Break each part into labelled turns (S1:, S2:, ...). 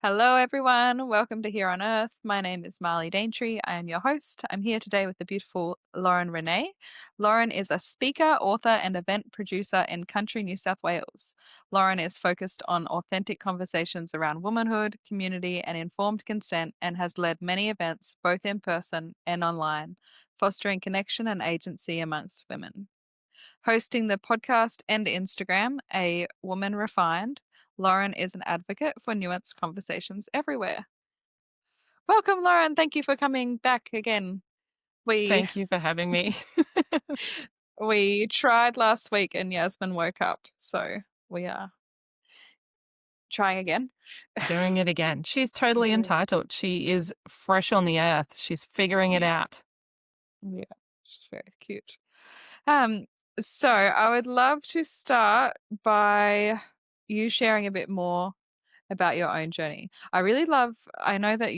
S1: Hello, everyone. Welcome to Here on Earth. My name is Marley Daintree. I am your host. I'm here today with the beautiful Lauren Renee. Lauren is a speaker, author, and event producer in country New South Wales. Lauren is focused on authentic conversations around womanhood, community, and informed consent, and has led many events, both in person and online, fostering connection and agency amongst women. Hosting the podcast and Instagram, A Woman Refined, Lauren is an advocate for nuanced conversations everywhere. Welcome, Lauren. Thank you for coming back again. We
S2: Thank you for having me.
S1: we tried last week and Yasmin woke up, so we are trying again.
S2: Doing it again. She's totally entitled. She is fresh on the earth. She's figuring it out.
S1: Yeah, she's very cute. Um, so I would love to start by you sharing a bit more about your own journey. I know that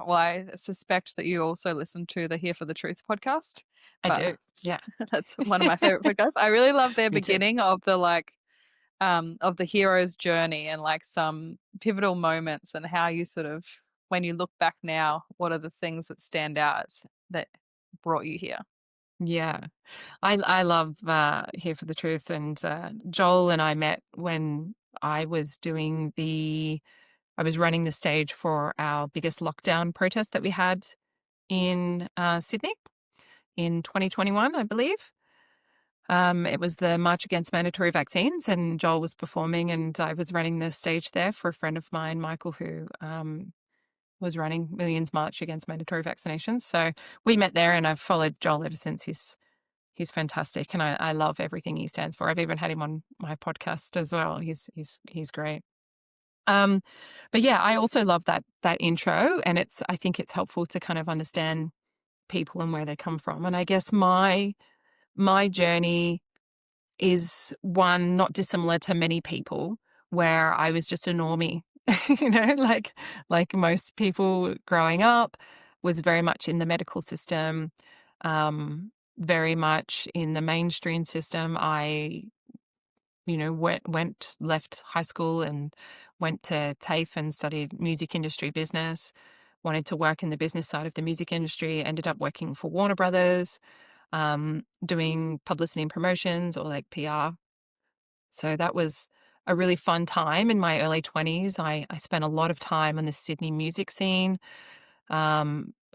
S1: I suspect that you also listen to the Here for the Truth podcast,
S2: I
S1: but
S2: do. Yeah,
S1: that's one of my favorite podcasts. I really love their
S2: me too.
S1: beginning of the hero's journey and like some pivotal moments and how you sort of, when you look back now, what are the things that stand out that brought you here?
S2: Yeah. I love Here for the Truth. And Joel and I met when I was I was running the stage for our biggest lockdown protest that we had in Sydney in 2021, I believe. It was the March Against Mandatory Vaccines, and Joel was performing, and I was running the stage there for a friend of mine, Michael, who was running Millions March Against Mandatory Vaccinations. So we met there, and I've followed Joel ever since. He's fantastic, and I love everything he stands for. I've even had him on my podcast as well. He's great. Um, but yeah, I also love that intro, and I think it's helpful to kind of understand people and where they come from. And I guess my journey is one not dissimilar to many people, where I was just a normie, like most people growing up, was very much in the medical system, very much in the mainstream system. Left high school and went to TAFE and studied music industry business, wanted to work in the business side of the music industry, ended up working for Warner Brothers, doing publicity and promotions, or like PR. So that was a really fun time in my early 20s. I spent a lot of time on the Sydney music scene.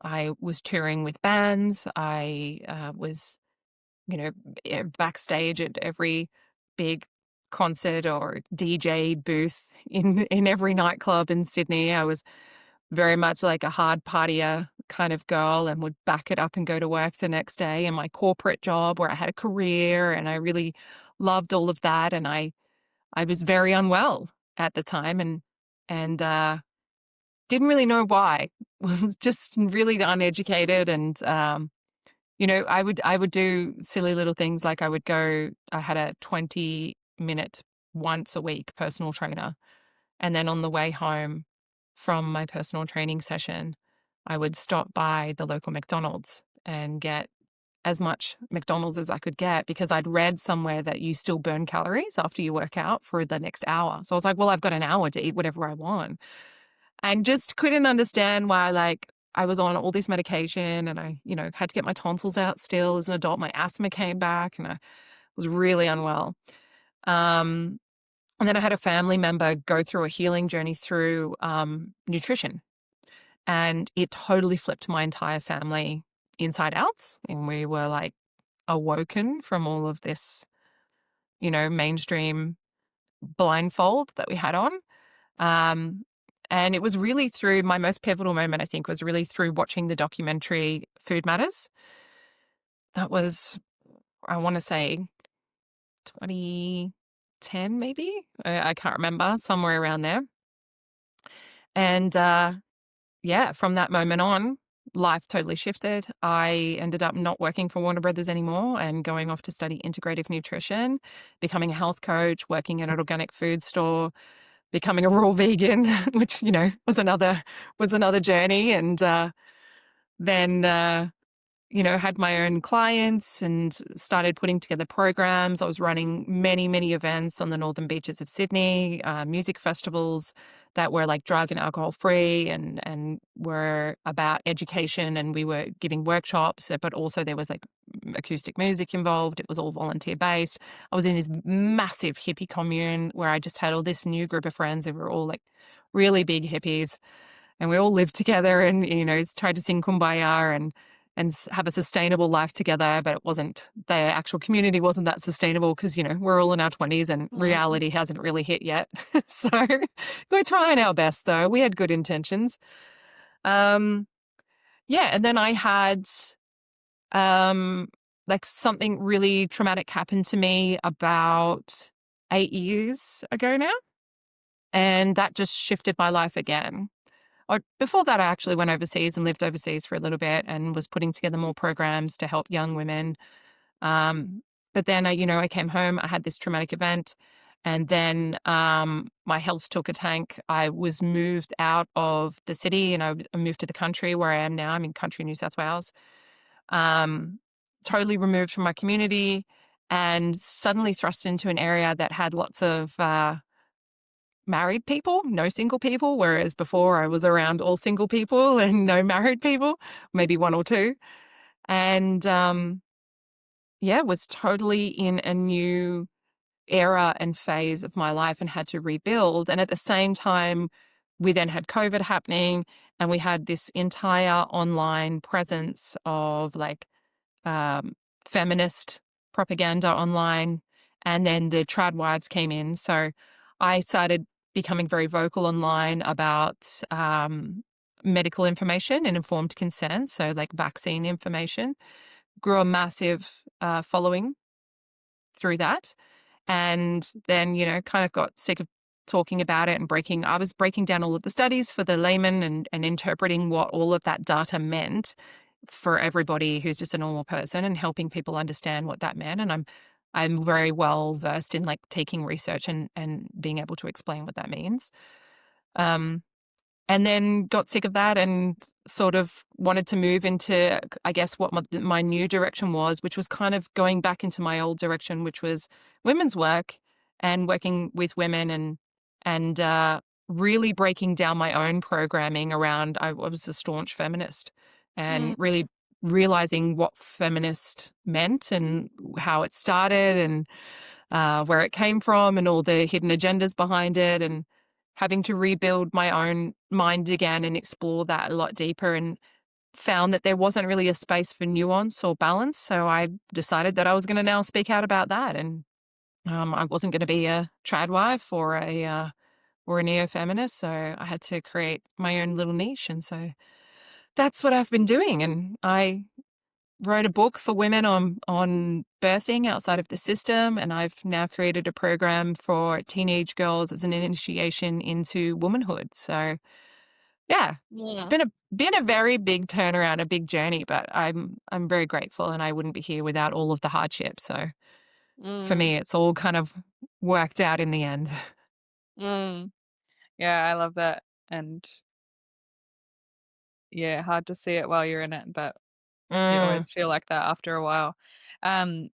S2: I was touring with bands. I was, you know, backstage at every big concert or DJ booth in every nightclub in Sydney. I was very much like a hard partier kind of girl and would back it up and go to work the next day in my corporate job where I had a career, and I really loved all of that. And I was very unwell at the time, and didn't really know why. Was just really uneducated, and I would do silly little things, like I had a 20-minute once a week personal trainer, and then on the way home from my personal training session, I would stop by the local McDonald's and get as much McDonald's as I could get, because I'd read somewhere that you still burn calories after you work out for the next hour. So I was like, well, I've got an hour to eat whatever I want. And just couldn't understand why, like, I was on all this medication, and I, had to get my tonsils out still as an adult. My asthma came back, and I was really unwell. Um, and then I had a family member go through a healing journey through nutrition, and it totally flipped my entire family inside out. And we were like awoken from all of this, mainstream blindfold that we had on. Um, and it was really through my most pivotal moment, I think, was really through watching the documentary Food Matters. That was, I want to say, 2010, maybe. I can't remember, somewhere around there. And yeah, from that moment on, life totally shifted. I ended up not working for Warner Brothers anymore and going off to study integrative nutrition, becoming a health coach, working at an organic food store, becoming a raw vegan, which, was another journey. And then had my own clients and started putting together programs. I was running many, many events on the northern beaches of Sydney, music festivals, that were like drug and alcohol free and were about education, and we were giving workshops, but also there was like acoustic music involved. It was all volunteer based. I was in this massive hippie commune where I just had all this new group of friends who were all like really big hippies, and we all lived together and, tried to sing Kumbaya and have a sustainable life together. But it wasn't, the actual community wasn't that sustainable because, we're all in our 20s and
S1: Mm.
S2: reality hasn't really hit yet. So we're trying our best though. We had good intentions. Um, yeah. And then I had, um, like something really traumatic happened to me about 8 years ago now. And that just shifted my life again. Or before that, I actually went overseas and lived overseas for a little bit and was putting together more programs to help young women. But then I came home, I had this traumatic event, and then my health took a tank. I was moved out of the city and I moved to the country where I am now. I'm in country New South Wales. Um, totally removed from my community and suddenly thrust into an area that had lots of married people, no single people, whereas before I was around all single people and no married people, maybe one or two. And yeah, was totally in a new era and phase of my life and had to rebuild. And at the same time, we then had COVID happening and we had this entire online presence of like um, feminist propaganda online. And then the trad wives came in. So I started becoming very vocal online about medical information and informed consent. So, like vaccine information, grew a massive following through that. And then, kind of got sick of talking about it and I was breaking down all of the studies for the layman and interpreting what all of that data meant for everybody who's just a normal person and helping people understand what that meant. And I'm very well versed in like taking research and being able to explain what that means. Um, and then got sick of that and sort of wanted to move into, I guess, what my new direction was, which was kind of going back into my old direction, which was women's work and working with women and really breaking down my own programming around. I was a staunch feminist and
S1: Mm.
S2: really realizing what feminist meant and how it started and where it came from and all the hidden agendas behind it, and having to rebuild my own mind again and explore that a lot deeper, and found that there wasn't really a space for nuance or balance. So I decided that I was going to now speak out about that. And I wasn't going to be a trad wife or a neo feminist. So I had to create my own little niche. And so that's what I've been doing. And I wrote a book for women on birthing outside of the system, and I've now created a program for teenage girls as an initiation into womanhood. So yeah, it's
S1: Yeah.
S2: been a very big turnaround, a big journey, but I'm very grateful, and I wouldn't be here without all of the hardship. So for
S1: Mm.
S2: me, it's all kind of worked out in the end.
S1: Mm. Yeah, I love that. And yeah, hard to see it while you're in it, but you
S2: Mm,
S1: always feel like that after a while. Um,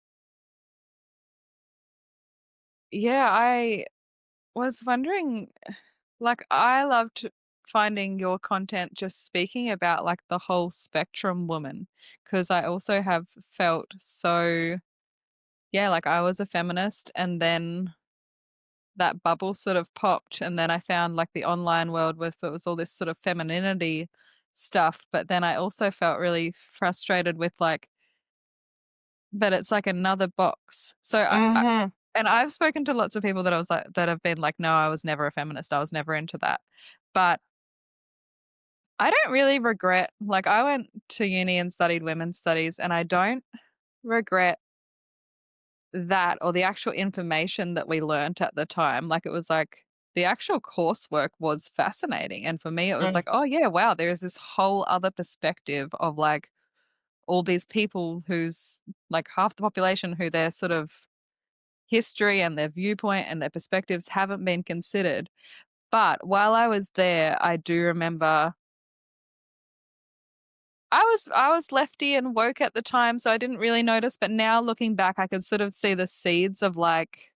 S1: yeah, I was wondering, like, I loved finding your content just speaking about like the whole spectrum woman, because I also have felt so, yeah, like I was a feminist and then that bubble sort of popped, and then I found like the online world with it was all this sort of femininity stuff, but then I also felt really frustrated with like, but it's like another box. So
S2: mm-hmm,
S1: and I've spoken to lots of people that I was like that have been like, no, I was never a feminist. I was never into that. But I don't really regret, like I went to uni and studied women's studies and I don't regret that or the actual information that we learnt at the time. Like it was like the actual coursework was fascinating. And for me, it was
S2: mm,
S1: like, oh yeah, wow, there's this whole other perspective of like all these people who's like half the population who their sort of history and their viewpoint and their perspectives haven't been considered. But while I was there, I do remember I was lefty and woke at the time, so I didn't really notice. But now looking back, I could sort of see the seeds of like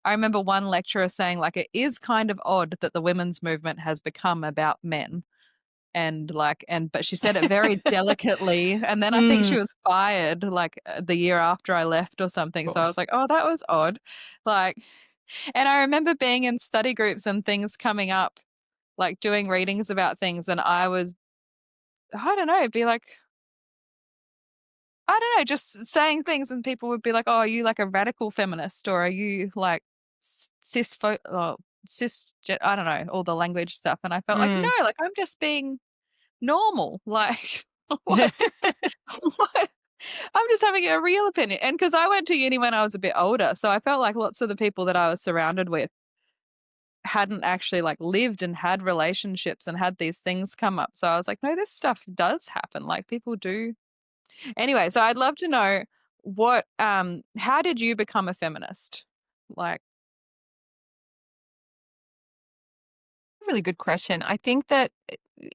S1: I remember one lecturer saying like it is kind of odd that the women's movement has become about men. And like and but she said it very delicately, and then I think
S2: Mm,
S1: she
S2: of
S1: was fired like the year after I left or something, so I was
S2: course.
S1: like, oh, that was odd. Like, and I remember being in study groups and things coming up, like doing readings about things, and I don't know, be like, I don't know, just saying things, and people would be like, oh, are you like a radical feminist, or are you like cis cis, I don't know, all the language stuff, and I felt like,
S2: Mm.
S1: no, like I'm just being normal. Like, what's what? I'm just having a real opinion. And because I went to uni when I was a bit older, so I felt like lots of the people that I was surrounded with hadn't actually like lived and had relationships and had these things come up. So I was like, no, this stuff does happen. Like people do. Anyway, so I'd love to know how did you become a feminist? Like,
S2: Really good question. I think that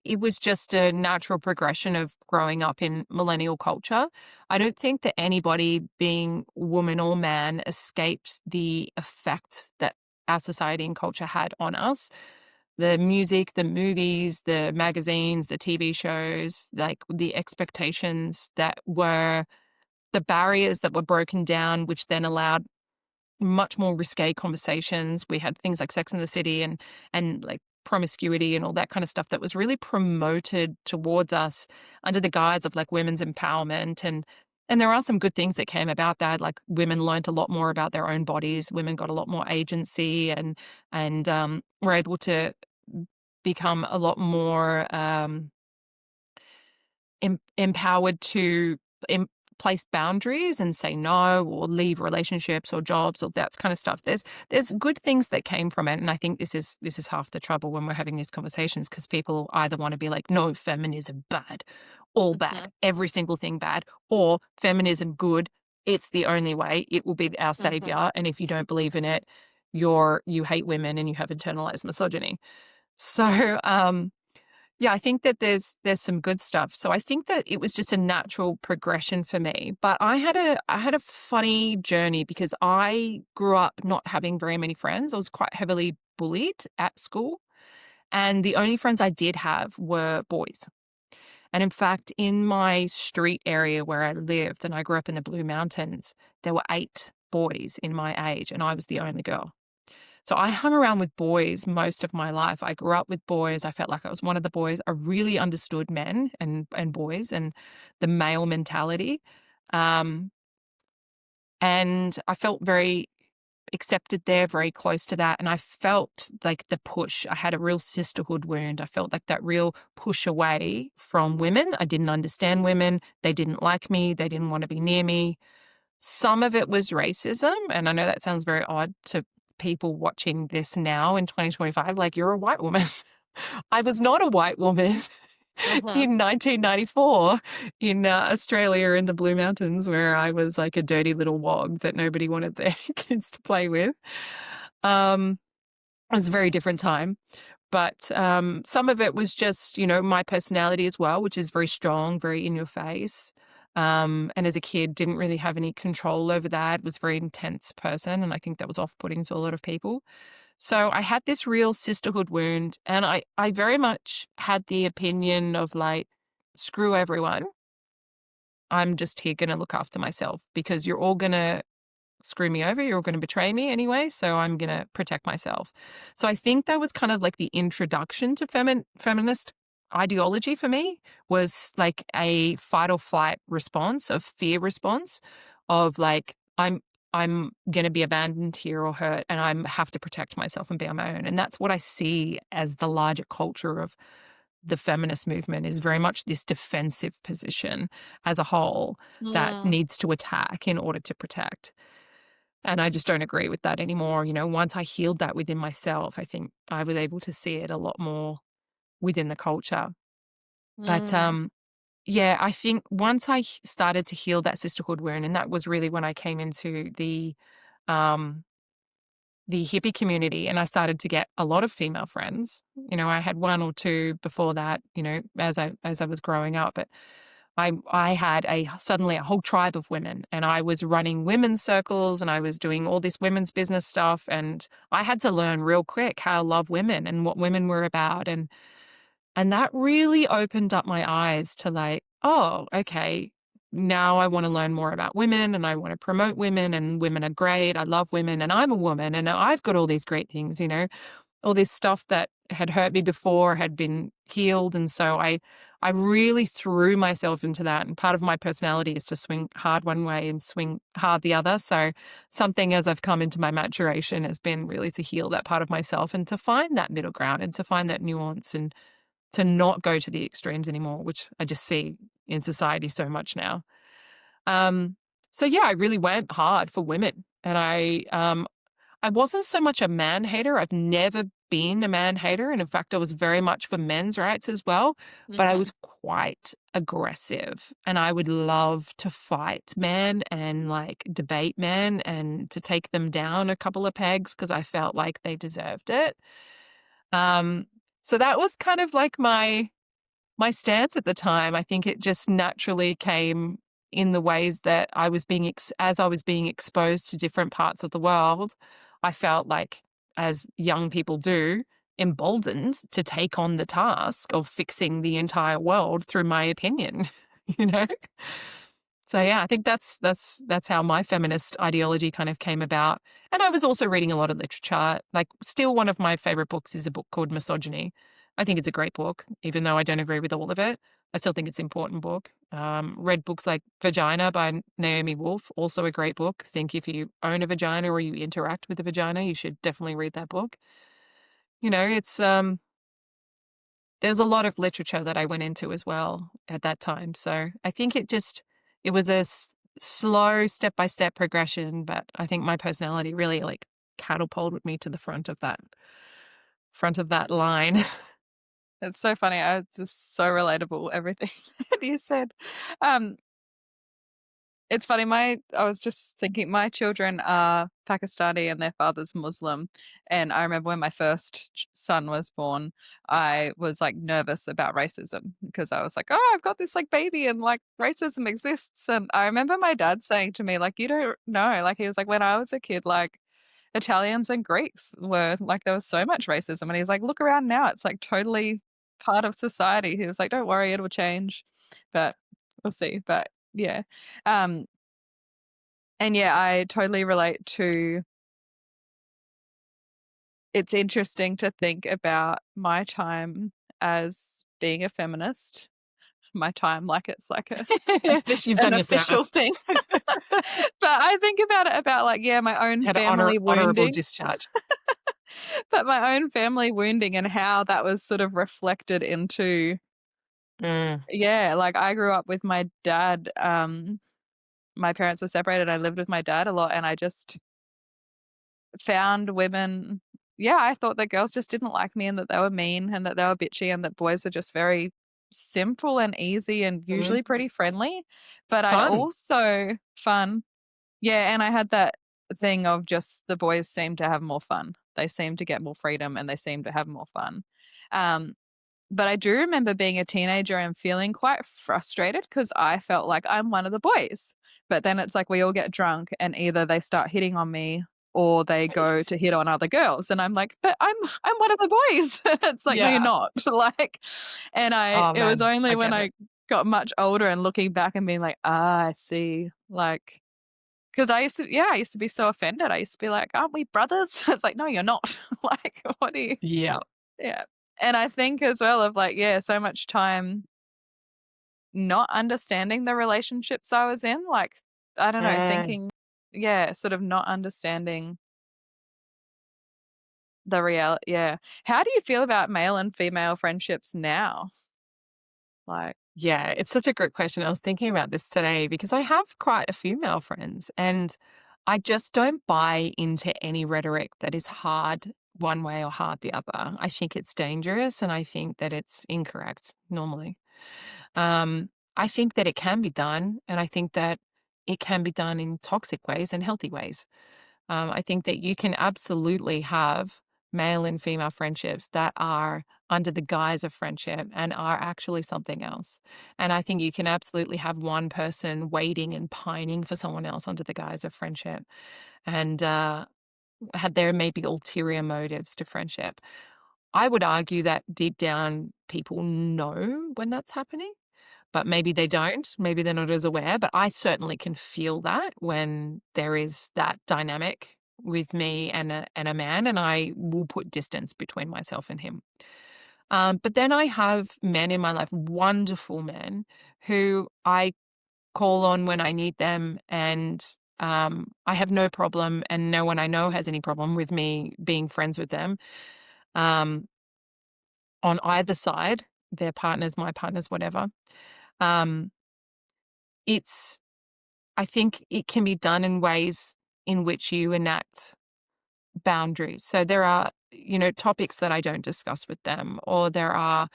S2: it was just a natural progression of growing up in millennial culture. I don't think that anybody, being woman or man, escaped the effect that our society and culture had on us. The music, the movies, the magazines, the TV shows, like the expectations that were the barriers that were broken down, which then allowed much more risque conversations. We had things like Sex in the City and like promiscuity and all that kind of stuff that was really promoted towards us under the guise of like women's empowerment and there are some good things that came about that. Like women learned a lot more about their own bodies. Women got a lot more agency and were able to become a lot more empowered to place boundaries and say no or leave relationships or jobs or that kind of stuff. There's good things that came from it, and I think this is half the trouble when we're having these conversations because people either want to be like, no, feminism bad, all bad,
S1: mhm,
S2: every single thing bad, or feminism good. It's the only way. It will be our
S1: mhm,
S2: savior, and if you don't believe in it, you hate women and you have internalized misogyny. So, yeah, I think that there's some good stuff. So I think that it was just a natural progression for me. But I had a funny journey because I grew up not having very many friends. I was quite heavily bullied at school, and the only friends I did have were boys. And in fact, in my street area where I lived, and I grew up in the Blue Mountains, there were 8 boys in my age, and I was the only girl. So I hung around with boys most of my life. I grew up with boys. I felt like I was one of the boys. I really understood men and boys and the male mentality. Um, and I felt very accepted there, very close to that. And I felt like the push. I had a real sisterhood wound. I felt like that real push away from women. I didn't understand women. They didn't like me. They didn't want to be near me. Some of it was racism, and I know that sounds very odd to people watching this now in 2025, like, "You're a white woman." I was not a white woman
S1: mhm,
S2: in 1994 in, Australia in the Blue Mountains where I was like a dirty little wog that nobody wanted their kids to play with. Um, it was a very different time. But, some of it was just, my personality as well, which is very strong, very in your face. And as a kid, didn't really have any control over that, was a very intense person, and I think that was off-putting to a lot of people. So I had this real sisterhood wound, and I very much had the opinion of, like, "Screw everyone. I'm just here gonna look after myself because you're all gonna screw me over. You're going to betray me anyway, so I'm going to protect myself." So I think that was kind of like the introduction to feminist ideology for me was like a fight or flight response, of fear response, of like I'm going to be abandoned here or hurt, and I have to protect myself and be on my own. And that's what I see as the larger culture of the feminist movement is very much this defensive position as a whole that
S1: mm,
S2: needs to attack in order to protect. And I just don't agree with that anymore. Once I healed that within myself, I think I was able to see it a lot more within the culture. But
S1: mm,
S2: yeah, I think once I started to heal that sisterhood wound, and that was really when I came into um, the hippie community, and I started to get a lot of female friends. I had one or two before that. As I was growing up, I had suddenly a whole tribe of women, and I was running women's circles, and I was doing all this women's business stuff, and I had to learn real quick how to love women and what women were about, and that really opened up my eyes to like, oh, okay, now I want to learn more about women, and I want to promote women, and women are great. I love women, and I'm a woman, and I've got all these great things, all this stuff that had hurt me before had been healed. And so I really threw myself into that. And part of my personality is to swing hard one way and swing hard the other. So something as I've come into my maturation has been really to heal that part of myself and to find that middle ground and to find that nuance and to not go to the extremes anymore, which I just see in society so much now. Um, so yeah, I really went hard for women. And I wasn't so much a man hater. I've never been a man hater. And in fact, I was very much for men's rights as well. But I
S1: Mhm.
S2: was quite aggressive and I would love to fight men and like debate men and to take them down a couple of pegs because I felt like they deserved it. Um, so that was kind of like my stance at the time. I think it just naturally came in the ways that I was being as I was being exposed to different parts of the world, I felt like, as young people do, emboldened to take on the task of fixing the entire world through my opinion, you know? So yeah, I think that's how my feminist ideology kind of came about. And I was also reading a lot of literature. Like still one of my favorite books is a book called Misogyny. I think it's a great book, even though I don't agree with all of it. I still think it's an important book. Read books like Vagina by Naomi Wolf, also a great book. I think if you own a vagina or you interact with a vagina, you should definitely read that book. It's there's a lot of literature that I went into as well at that time. So I think it was a slow step-by-step progression, but I think my personality really like catapulted me to the front of that line.
S1: It's so funny. It's just so relatable, everything that you said. Um, it's funny, I was just thinking my children are Pakistani and their father's Muslim. And I remember when my first son was born, I was like nervous about racism because I was like, oh, I've got this like baby and like racism exists. And I remember my dad saying to me, like, you don't know. Like he was like, when I was a kid, like Italians and Greeks were like there was so much racism. And he's like, look around now, it's like totally part of society. He was like, don't worry, it'll change. But we'll see. But yeah. Um, and yeah, I totally relate to it's interesting to think about my time as being a feminist. My time like it's like a
S2: You've
S1: an
S2: done your
S1: official
S2: service.
S1: thing. But I think about it about like, yeah, my own
S2: Had an
S1: family
S2: honorable
S1: wounding,
S2: discharge.
S1: but my own family wounding and how that was sort of reflected into
S2: Mm,
S1: yeah, like I grew up with my dad, my parents were separated. I lived with my dad a lot and I just found women yeah, I thought that girls just didn't like me and that they were mean and that they were bitchy and that boys were just very simple and easy and
S2: mhm.
S1: usually pretty friendly. But I'd
S2: Fun.
S1: also fun. Yeah, and I had that thing of just the boys seem to have more fun. They seem to get more freedom and they seem to have more fun. Um, but I do remember being a teenager and feeling quite frustrated because I felt like I'm one of the boys. But then it's like we all get drunk and either they start hitting on me or they go to hit on other girls. And I'm like, but I'm one of the boys. It's like, no, you're
S2: Yeah.
S1: not. Like, and
S2: Oh,
S1: it was
S2: man.
S1: only
S2: I
S1: when
S2: get it.
S1: I got much older and looking back and being like, I see. Like, because I used to be so offended. I used to be like, aren't we brothers? It's like, no, you're not. Like, what do you,
S2: Yeah.
S1: yeah. And I think as well of like, yeah, so much time not understanding the relationships I was in. Like, I don't know,
S2: Mm.
S1: thinking, yeah, sort of not understanding the reality. Yeah. How do you feel about male and female friendships now? Like,
S2: Yeah, it's such a great question. I was thinking about this today because I have quite a few male friends and I just don't buy into any rhetoric that is hard one way or hard the other. I think it's dangerous and I think that it's incorrect normally. I think that it can be done and I think that it can be done in toxic ways and healthy ways. I think that you can absolutely have male and female friendships that are under the guise of friendship and are actually something else. And I think you can absolutely have one person waiting and pining for someone else under the guise of friendship. And had there may be ulterior motives to friendship. I would argue that deep down people know when that's happening, but maybe they don't. Maybe they're not as aware. But I certainly can feel that when there is that dynamic with me and a man, and I will put distance between myself and him. But then I have men in my life, wonderful men, who I call on when I need them, and I have no problem, and no one I know has any problem with me being friends with them. Um, on either side, their partners, my partners, whatever. Um, it's I think it can be done in ways in which you enact boundaries. So there are, topics that I don't discuss with them, or there are,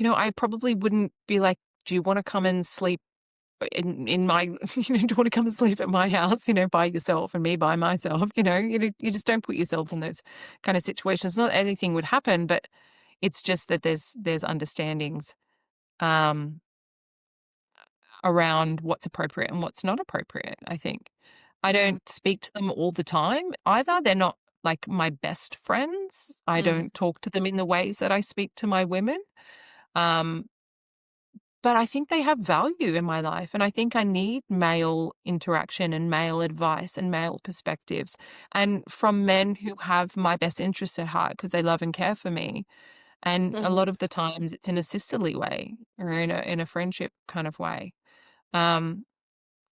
S2: I probably wouldn't be like, "Do you want to come and sleep in my, do you want to come and sleep at my house, by yourself and me by myself?" You just don't put yourselves in those kind of situations. Not anything would happen, but it's just that there's understandings. Um, Around what's appropriate and what's not appropriate, I think. I
S1: Mm,
S2: don't speak to them all the time either. They're not like my best friends. I
S1: mm,
S2: don't talk to them in the ways that I speak to my women. Um, but I think they have value in my life. And I think I need male interaction and male advice and male perspectives and from men who have my best interests at heart because they love and care for me. And a
S1: mhm,
S2: lot of the times it's in a sisterly way or in a friendship kind of way. Um,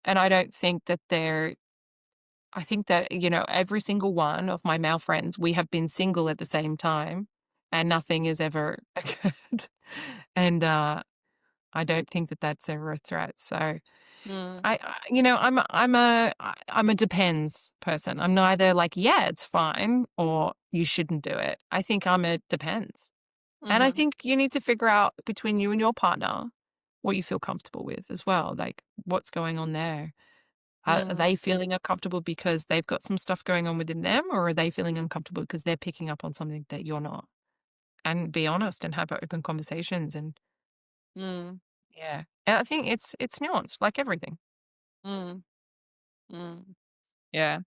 S2: And I don't think that I think that, every single one of my male friends, we have been single at the same time and nothing has ever occurred. And, I don't think that that's ever a threat. So
S1: mm,
S2: I'm a depends person. I'm neither like, yeah, it's fine or you shouldn't do it. I think I'm a depends. And I
S1: mhm,
S2: think you need to figure out between you and your partner what you feel comfortable with as well. Like what's going on there. Are
S1: mm,
S2: they feeling uncomfortable because they've got some stuff going on within them, or are they feeling uncomfortable because they're picking up on something that you're not? And be honest and have open conversations and
S1: mm,
S2: yeah. And I think it's nuanced like everything.
S1: mm, mm. Yeah.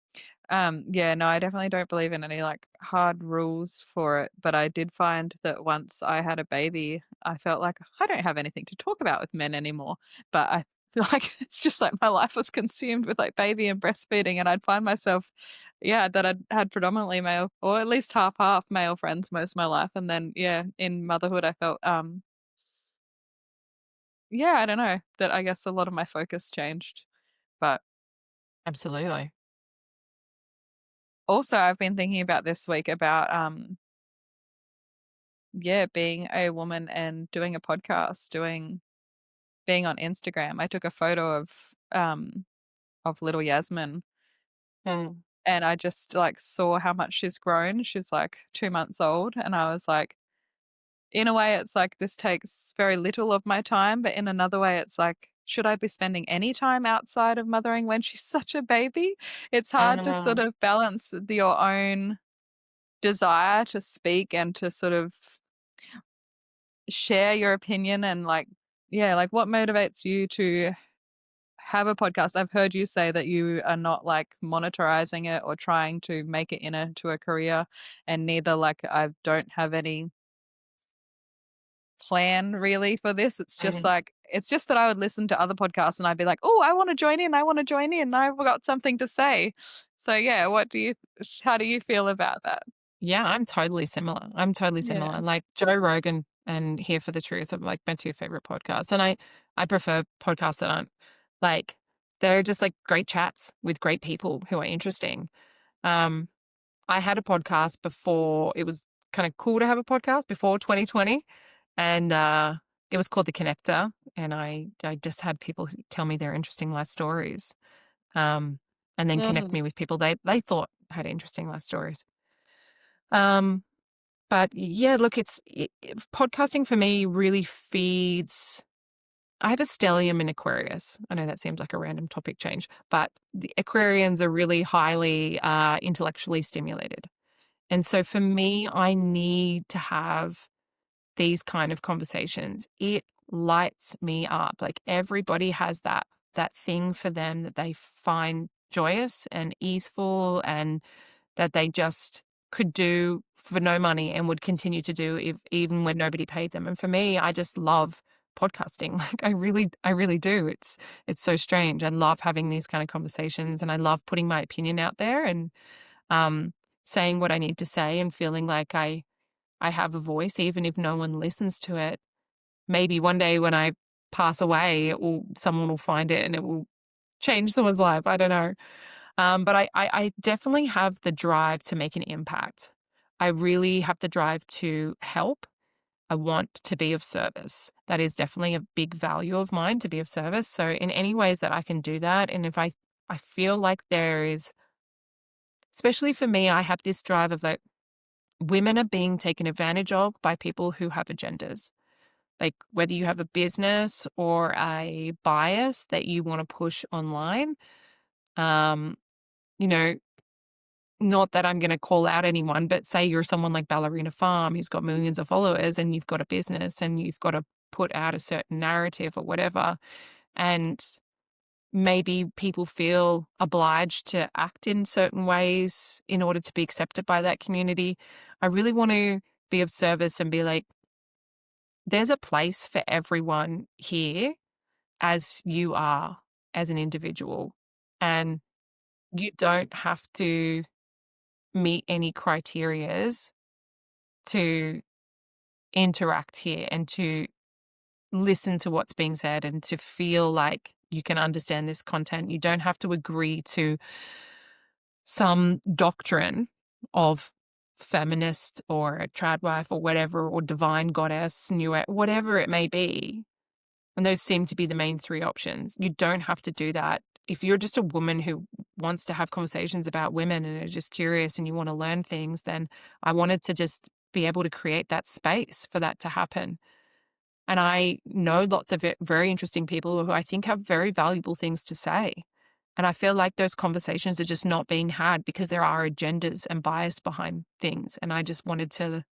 S1: Yeah, no, I definitely don't believe in any like hard rules for it, but I did find that once I had a baby, I felt like I don't have anything to talk about with men anymore. But I feel like it's just like my life was consumed with like baby and breastfeeding, and I'd find myself, yeah, that I'd had predominantly male or at least half male friends most of my life. And then yeah, in motherhood I felt yeah, I don't know, that I guess a lot of my focus changed. But
S2: Absolutely.
S1: also I've been thinking about this week about yeah, being a woman and doing a podcast, being on Instagram. I took a photo of little Yasmin
S2: Mm.
S1: and I just like saw how much she's grown. She's like 2 months old and I was like, in a way it's like this takes very little of my time, but in another way it's like, should I be spending any time outside of mothering when she's such a baby? It's hard to sort
S2: Mm.
S1: of balance your own desire to speak and to sort of share your opinion and like yeah, like what motivates you to have a podcast? I've heard you say that you are not like monetizing it or trying to make it into a career, and neither like I don't have any plan really for this. It's just
S2: Mhm.
S1: like it's just that I would listen to other podcasts and I'd be like, "Oh, I want to join in. I want to join in. I've got something to say." So yeah, how do you feel about that?
S2: Yeah, I'm totally similar. I'm totally
S1: Yeah.
S2: similar. Like Joe Rogan and Here for the Truth are like my two favorite podcasts. And I prefer podcasts that aren't like they're just like great chats with great people who are interesting. Um, I had a podcast before it was kind of cool to have a podcast before 2020, and it was called The Connector, and I just had people who tell me their interesting life stories, um, and then connect
S1: Mhm.
S2: me with people they thought had interesting life stories. Um, but yeah, look, podcasting for me really feeds. I have a stellium in Aquarius. I know that seems like a random topic change, but the Aquarians are really highly intellectually stimulated. And so for me, I need to have these kind of conversations, it lights me up. Like everybody has that thing for them that they find joyous and easeful and that they just could do for no money and would continue to do if even when nobody paid them. And for me, I just love podcasting. Like I really do. It's so strange. I love having these kind of conversations and I love putting my opinion out there and um saying what I need to say and feeling like I have a voice even if no one listens to it. Maybe one day when I pass away, someone will find it and it will change someone's life. I don't know. But I definitely have the drive to make an impact. I really have the drive to help. I want to be of service. That is definitely a big value of mine to be of service. So in any ways that I can do that, and if I feel like there is, especially for me, I have this drive of like women are being taken advantage of by people who have agendas. Like whether you have a business or a bias that you want to push online, um, you know, not that I'm gonna call out anyone, but say you're someone like Ballerina Farm who's got millions of followers and you've got a business and you've got to put out a certain narrative or whatever, and maybe people feel obliged to act in certain ways in order to be accepted by that community. I really want to be of service and be like, there's a place for everyone here as you are as an individual. And you don't have to meet any criterias to interact here and to listen to what's being said and to feel like you can understand this content. You don't have to agree to some doctrine of feminist or a trad wife or whatever, or divine goddess, whatever it may be. And those seem to be the main three options. You don't have to do that. If you're just a woman who wants to have conversations about women and are just curious and you want to learn things, then I wanted to just be able to create that space for that to happen. And I know lots of very interesting people who I think have very valuable things to say. And I feel like those conversations are just not being had because there are agendas and bias behind things. And I just wanted to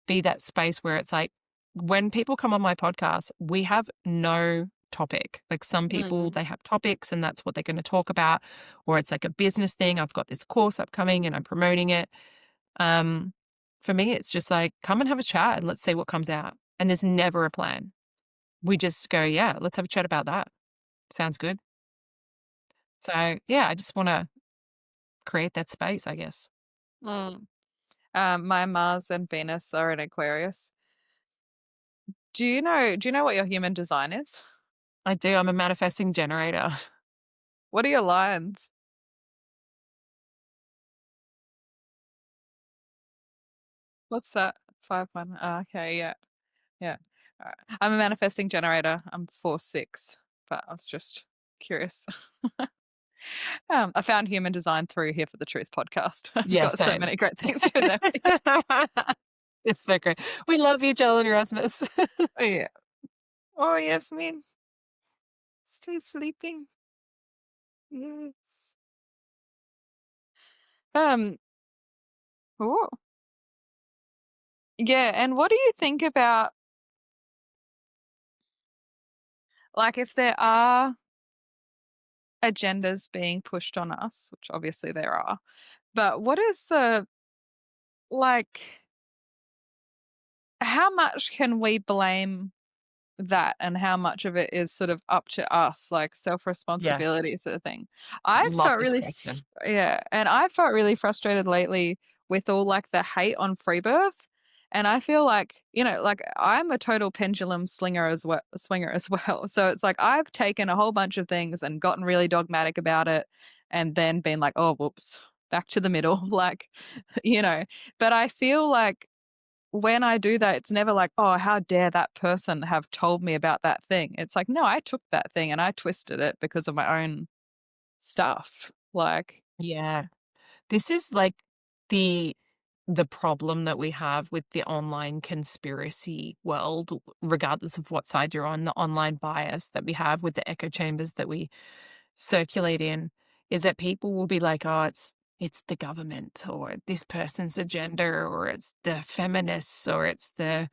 S2: be that space where it's like, when people come on my podcast, we have no topic. Like some people,
S1: Mm.
S2: they have topics and that's what they're going to talk about, or it's like a business thing. I've got this course upcoming and I'm promoting it. Um, for me, it's just like, come and have a chat and let's see what comes out. And there's never a plan. We just go, yeah, let's have a chat about that. Sounds good. So yeah, I just want to create that space, I guess.
S1: Mm. My Mars and Venus are in Aquarius. Do you know what your human design is?
S2: I do. I'm a manifesting generator.
S1: What are your lines? What's that? 5-1. Oh, okay, yeah. Yeah. Alright. I'm a manifesting generator. I'm 4-6, but I was just curious. I found human design through Here for the Truth podcast. I've
S2: Yeah,
S1: got so
S2: same.
S1: many great things to know.
S2: It's so great. We love you, Joel and Erasmus.
S1: Oh, yeah. Oh, Yasmin, stay sleeping. Yes. Um, oh, yeah, and what do you think about, like, if there are agendas being pushed on us, which obviously there are, but what is the, like, how much can we blame that and how much of it is sort of up to us, like
S2: Yeah,
S1: self-responsibility sort of thing? I
S2: love
S1: felt
S2: this
S1: really
S2: question.
S1: yeah, and I felt really frustrated lately with all like the hate on free birth. And I feel like, like I'm a total pendulum swinger as well. So it's like I've taken a whole bunch of things and gotten really dogmatic about it and then been like, oh, whoops, back to the middle. Like, you know, but I feel like when I do that, it's never like, "Oh, how dare that person have told me about that thing." It's like, "No, I took that thing and I twisted it because of my own stuff." Like,
S2: Yeah. This is like the the problem that we have with the online conspiracy world, regardless of what side you're on, the online bias that we have with the echo chambers that we circulate in, is that people will be like, oh, it's the government or this person's agenda or it's the feminists or it's the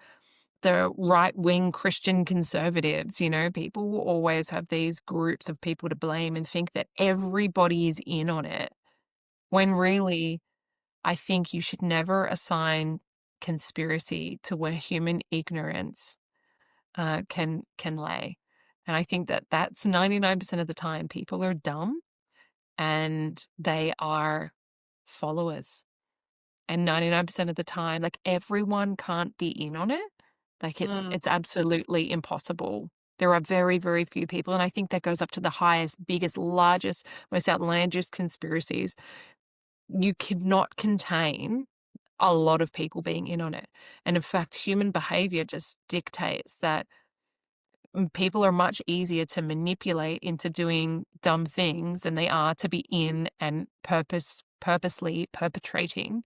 S2: right-wing Christian conservatives, people will always have these groups of people to blame and think that everybody is in on it, when really, I think you should never assign conspiracy to where human ignorance, can lay, and I think that that's 99% of the time people are dumb and they are followers. And 99% of the time, like, everyone can't be in on it. Like,
S1: Mm,
S2: it's absolutely impossible. There are very, very few people, and I think that goes up to the highest, biggest, largest, most outlandish conspiracies. You cannot contain a lot of people being in on it. And in fact, human behavior just dictates that people are much easier to manipulate into doing dumb things than they are to be in and purposely perpetrating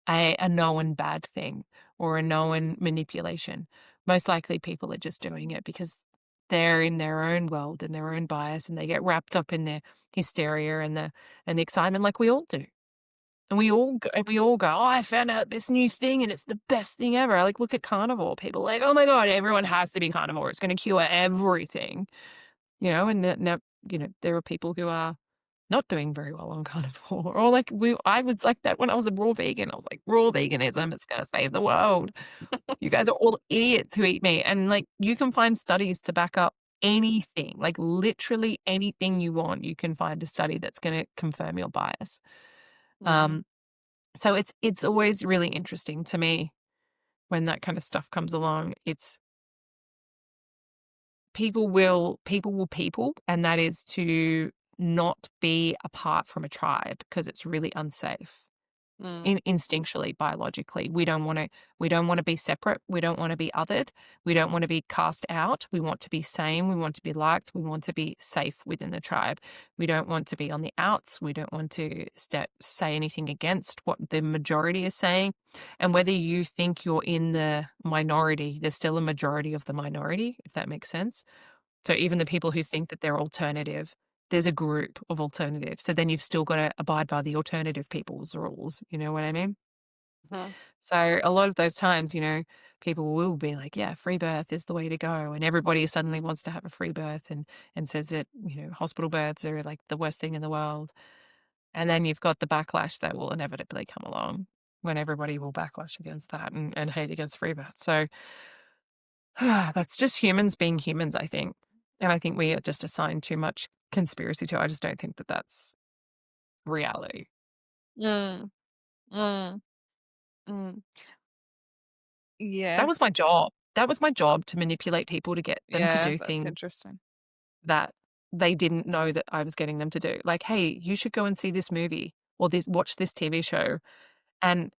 S2: a known bad thing or a known manipulation. Most likely people are just doing it because they're in their own world and their own bias and they get wrapped up in the hysteria and the excitement like we all do. And we all go, "Oh, I found out this new thing and it's the best thing ever." Like, look at carnivore. People are like, "Oh my god, everyone has to be carnivore. It's gonna cure everything." And there are people who are not doing very well on carnivore or like I was like that when I was a raw vegan. I was like, "Raw veganism is gonna save the world. You guys are all idiots who eat meat." And, like, you can find studies to back up anything, like, literally anything you want, you can find a study that's gonna confirm your bias.
S1: mm,
S2: Um so it's always really interesting to me when that kind of stuff comes along. It's people will people, and that is to not be apart from a tribe because it's really unsafe.
S1: mm,
S2: Instinctually, biologically, we don't want to be separate. We don't want to be othered. We don't want to be cast out. We want to be same. We want to be liked. We want to be safe within the tribe. We don't want to be on the outs. We don't want to say anything against what the majority is saying. And whether you think you're in the minority, there's still a majority of the minority, if that makes sense. So even the people who think that they're alternative, there's a group of alternatives. So then you've still got to abide by the alternative people's rules. You know what I mean?
S1: mhm,
S2: So a lot of those times, people will be like, yeah, free birth is the way to go. And everybody suddenly wants to have a free birth and says that, hospital births are like the worst thing in the world. And then you've got the backlash that will inevitably come along when everybody will backlash against that and hate against free birth. So that's just humans being humans, I think. And I think we are just assigned too much conspiracy to it. I just don't think that that's reality.
S1: mm, mm, mm.
S2: That was
S1: Yes.
S2: my job. That was my job to manipulate people to get them to
S1: Yeah,
S2: do
S1: that's
S2: things
S1: interesting.
S2: that they didn't know that I was getting them to do. Like, "Hey, you should go and see this movie or watch this TV show." And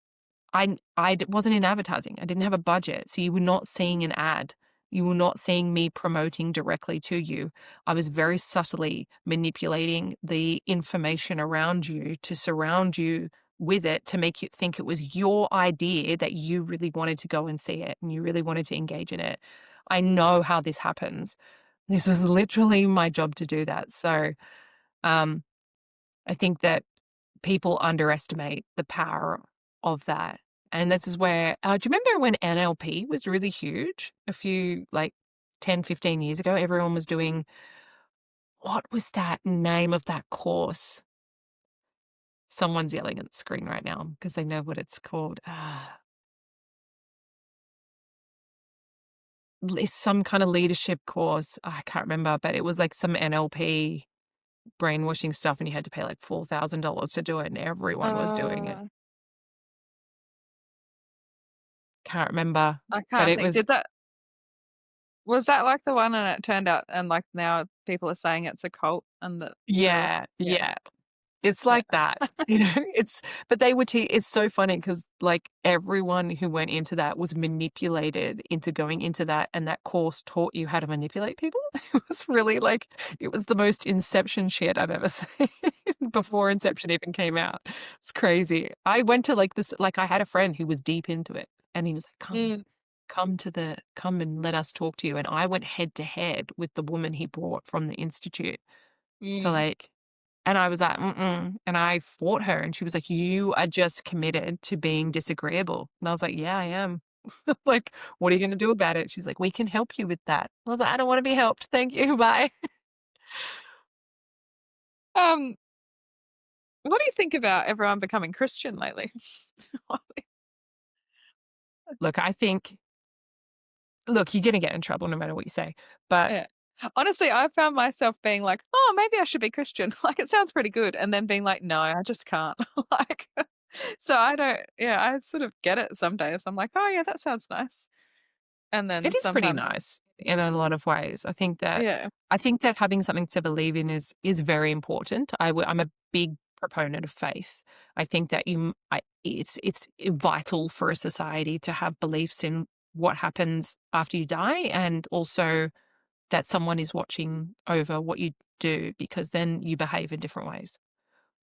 S2: wasn't in advertising. I didn't have a budget, so you were not seeing an ad. You were not seeing me promoting directly to you. I was very subtly manipulating the information around you to surround you with it to make you think it was your idea that you really wanted to go and see it and you really wanted to engage in it. I know how this happens. This was literally my job to do that. So, um, I think that people underestimate the power of that. And this is where, do you remember when NLP was really huge a few, like 10, 15 years ago? Everyone was doing, what was that name of that course? Someone's yelling at the screen right now because they know what it's called. It's some kind of leadership course. I can't remember, but it was like some NLP brainwashing stuff, and you had to pay like $4,000 to do it, and everyone was doing it.
S1: Uh,
S2: Can't remember,
S1: I
S2: but
S1: can't
S2: it
S1: think.
S2: was,
S1: Did that was that like the one and it turned out and like now people are saying it's a cult and that there was
S2: yeah,
S1: yeah,
S2: yeah. It's
S1: yeah.
S2: like that, it's but they would it's so funny because like, everyone who went into that was manipulated into going into that, and that course taught you how to manipulate people. It was really like it was the most Inception shit I've ever seen before Inception even came out. It's crazy. I went to, like, this like, I had a friend who was deep into it, and he was like, "Come,
S1: Mm,
S2: come and let us talk to you," and I went head to head with the woman he brought from the institute. So,
S1: mm,
S2: like, And I was like, "Mm-mm," and I fought her, and she was like, "You are just committed to being disagreeable." And I was like, "Yeah, I am." Like, "What are you gonna do about it?" She's like, "We can help you with that." I was like, "I don't wanna be helped. Thank you. Bye."
S1: Um, what do you think about everyone becoming Christian lately?
S2: Look, I think look, you're gonna get in trouble no matter what you say, but
S1: Yeah. Honestly, I found myself being like, "Oh, maybe I should be Christian." Like, it sounds pretty good, and then being like, "No, I just can't." Like, so I don't yeah, I sort of get it some days. I'm like, "Oh, yeah, that sounds nice." And then
S2: it is pretty
S1: sometimes
S2: nice in a lot of ways.
S1: yeah.
S2: I think that having something to believe in is very important. I'm a big proponent of faith. I think that it's vital for a society to have beliefs in what happens after you die, and also that someone is watching over what you do, because then you behave in different ways.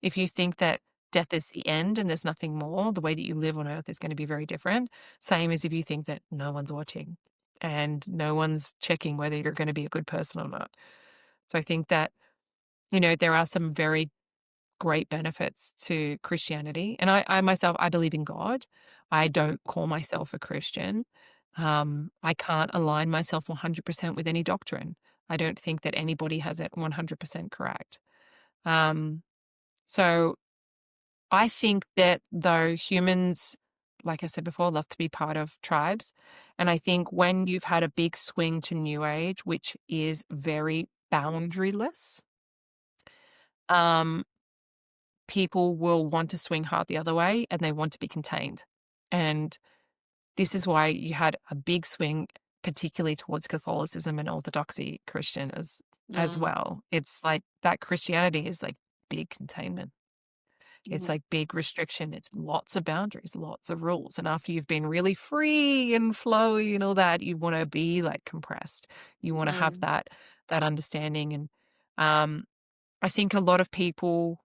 S2: If you think that death is the end and there's nothing more, the way that you live on earth is going to be very different. Same as if you think that no one's watching and no one's checking whether you're going to be a good person or not. So I think that, there are some very great benefits to Christianity. And I myself, I believe in God. I don't call myself a Christian. I can't align myself 100% with any doctrine. I don't think that anybody has it 100% correct. Um, so I think that though humans, like I said before, love to be part of tribes. And I think when you've had a big swing to New Age, which is very boundaryless, um, people will want to swing hard the other way and they want to be contained. And this is why you had a big swing, particularly towards Catholicism and Orthodoxy Christian as
S1: Mm,
S2: well. It's like that Christianity is like big containment. It's
S1: mhm,
S2: like big restriction. It's lots of boundaries, lots of rules. And after you've been really free and flowy and all that, you want to be like compressed. You want to have
S1: mm,
S2: that understanding. And um, I think a lot of people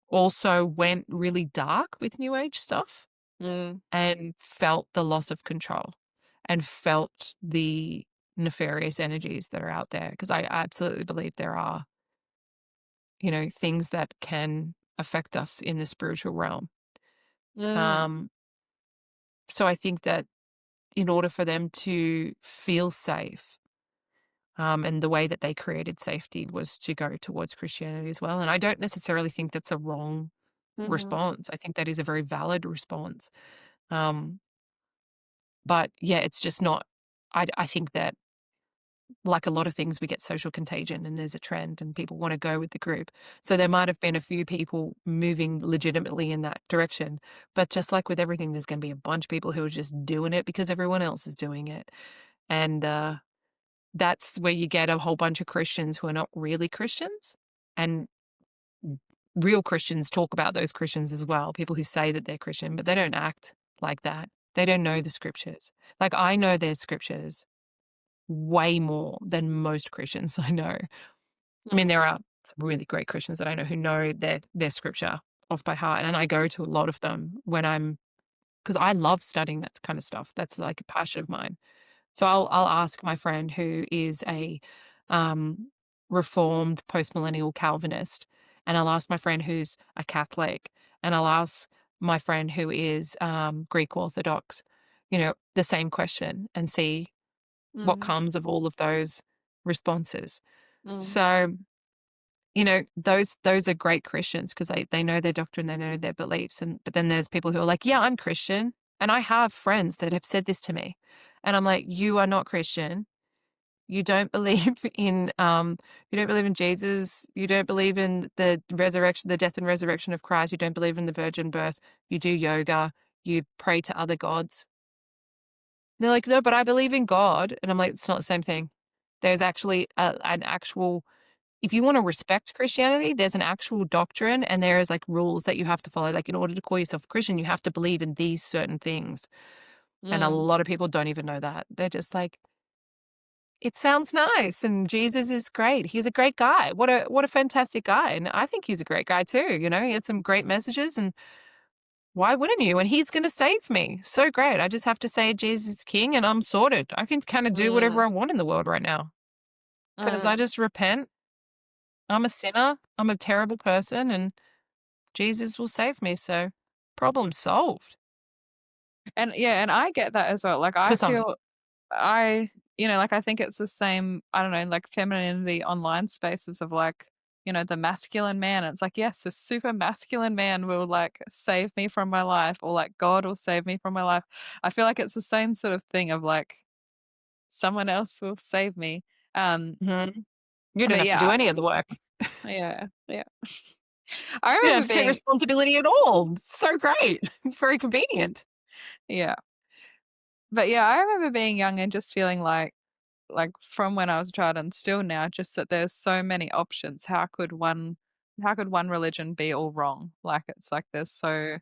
S2: also went really dark with new age stuff
S1: mm,
S2: and felt the loss of control and felt the nefarious energies that are out there. Because I absolutely believe there are, things that can affect us in the spiritual realm.
S1: mm,
S2: Um, So I think that in order for them to feel safe, and the way that they created safety was to go towards Christianity as well. And I don't necessarily think that's a wrong
S1: mhm,
S2: response. I think that is a very valid response. Um, but yeah, it's just not. I think that, like a lot of things, we get social contagion and there's a trend and people want to go with the group. So there might have been a few people moving legitimately in that direction. But just like with everything, there's going to be a bunch of people who are just doing it because everyone else is doing it. And that's where you get a whole bunch of Christians who are not really Christians. And real Christians talk about those Christians as well, people who say that they're Christian, but they don't act like that. They don't know the scriptures. Like, I know their scriptures way more than most Christians I know. I mean, there
S1: mm,
S2: are some really great Christians that I know who know their scripture off by heart, and I go to a lot of them when I'm because I love studying that kind of stuff. That's like a passion of mine. So I'll ask my friend who is a um, reformed postmillennial Calvinist, and I'll ask my friend who's a Catholic, and I'll ask my friend who is Greek Orthodox, the same question and see what
S1: mm,
S2: comes of all of those responses.
S1: mm,
S2: So, those are great Christians because they know their doctrine, they know their beliefs. And but then there's people who are like, yeah, I'm Christian. And I have friends that have said this to me. And I'm like, you are not Christian. You don't believe you don't believe in Jesus. You don't believe in the resurrection, the death and resurrection of Christ. You don't believe in the virgin birth. You do yoga. You pray to other gods. They're like, no, but I believe in God. And I'm like, it's not the same thing. There's actually an actual if you wanna respect Christianity, there's an actual doctrine and there is, like, rules that you have to follow. Like, in order to call yourself a Christian, you have to believe in these certain things, and a
S1: mm,
S2: lot of people don't even know that. They're just like, "It sounds nice, and Jesus is great. He's a great guy. What a fantastic guy." And I think he's a great guy too, He had some great messages, and why wouldn't you? And he's gonna save me. So great. I just have to say Jesus is king and I'm sorted. I can kinda do whatever
S1: mm,
S2: I want in the world right now because I
S1: mm.
S2: just repent I'm a sinner, I'm a terrible person, and Jesus will save me, so problem solved
S1: And yeah, and I get that as well. Like
S2: for
S1: I
S2: some.
S1: feel I like I think it's the same, I don't know, like femininity online spaces of like, the masculine man. It's like, yes, this super masculine man will like save me from my life, or like God will save me from my life. I feel like it's the same sort of thing of like someone else will save me. Um,
S2: Mhm. You don't
S1: but
S2: have to do
S1: yeah,
S2: any of the work.
S1: yeah, yeah. I
S2: You don't
S1: remember
S2: have to take
S1: being,
S2: responsibility at all. It's so great. It's very convenient.
S1: yeah, but yeah, I remember being young and just feeling like from when I was a child and still now, just that there's so many options. How could one religion be all wrong? Like it's like there's so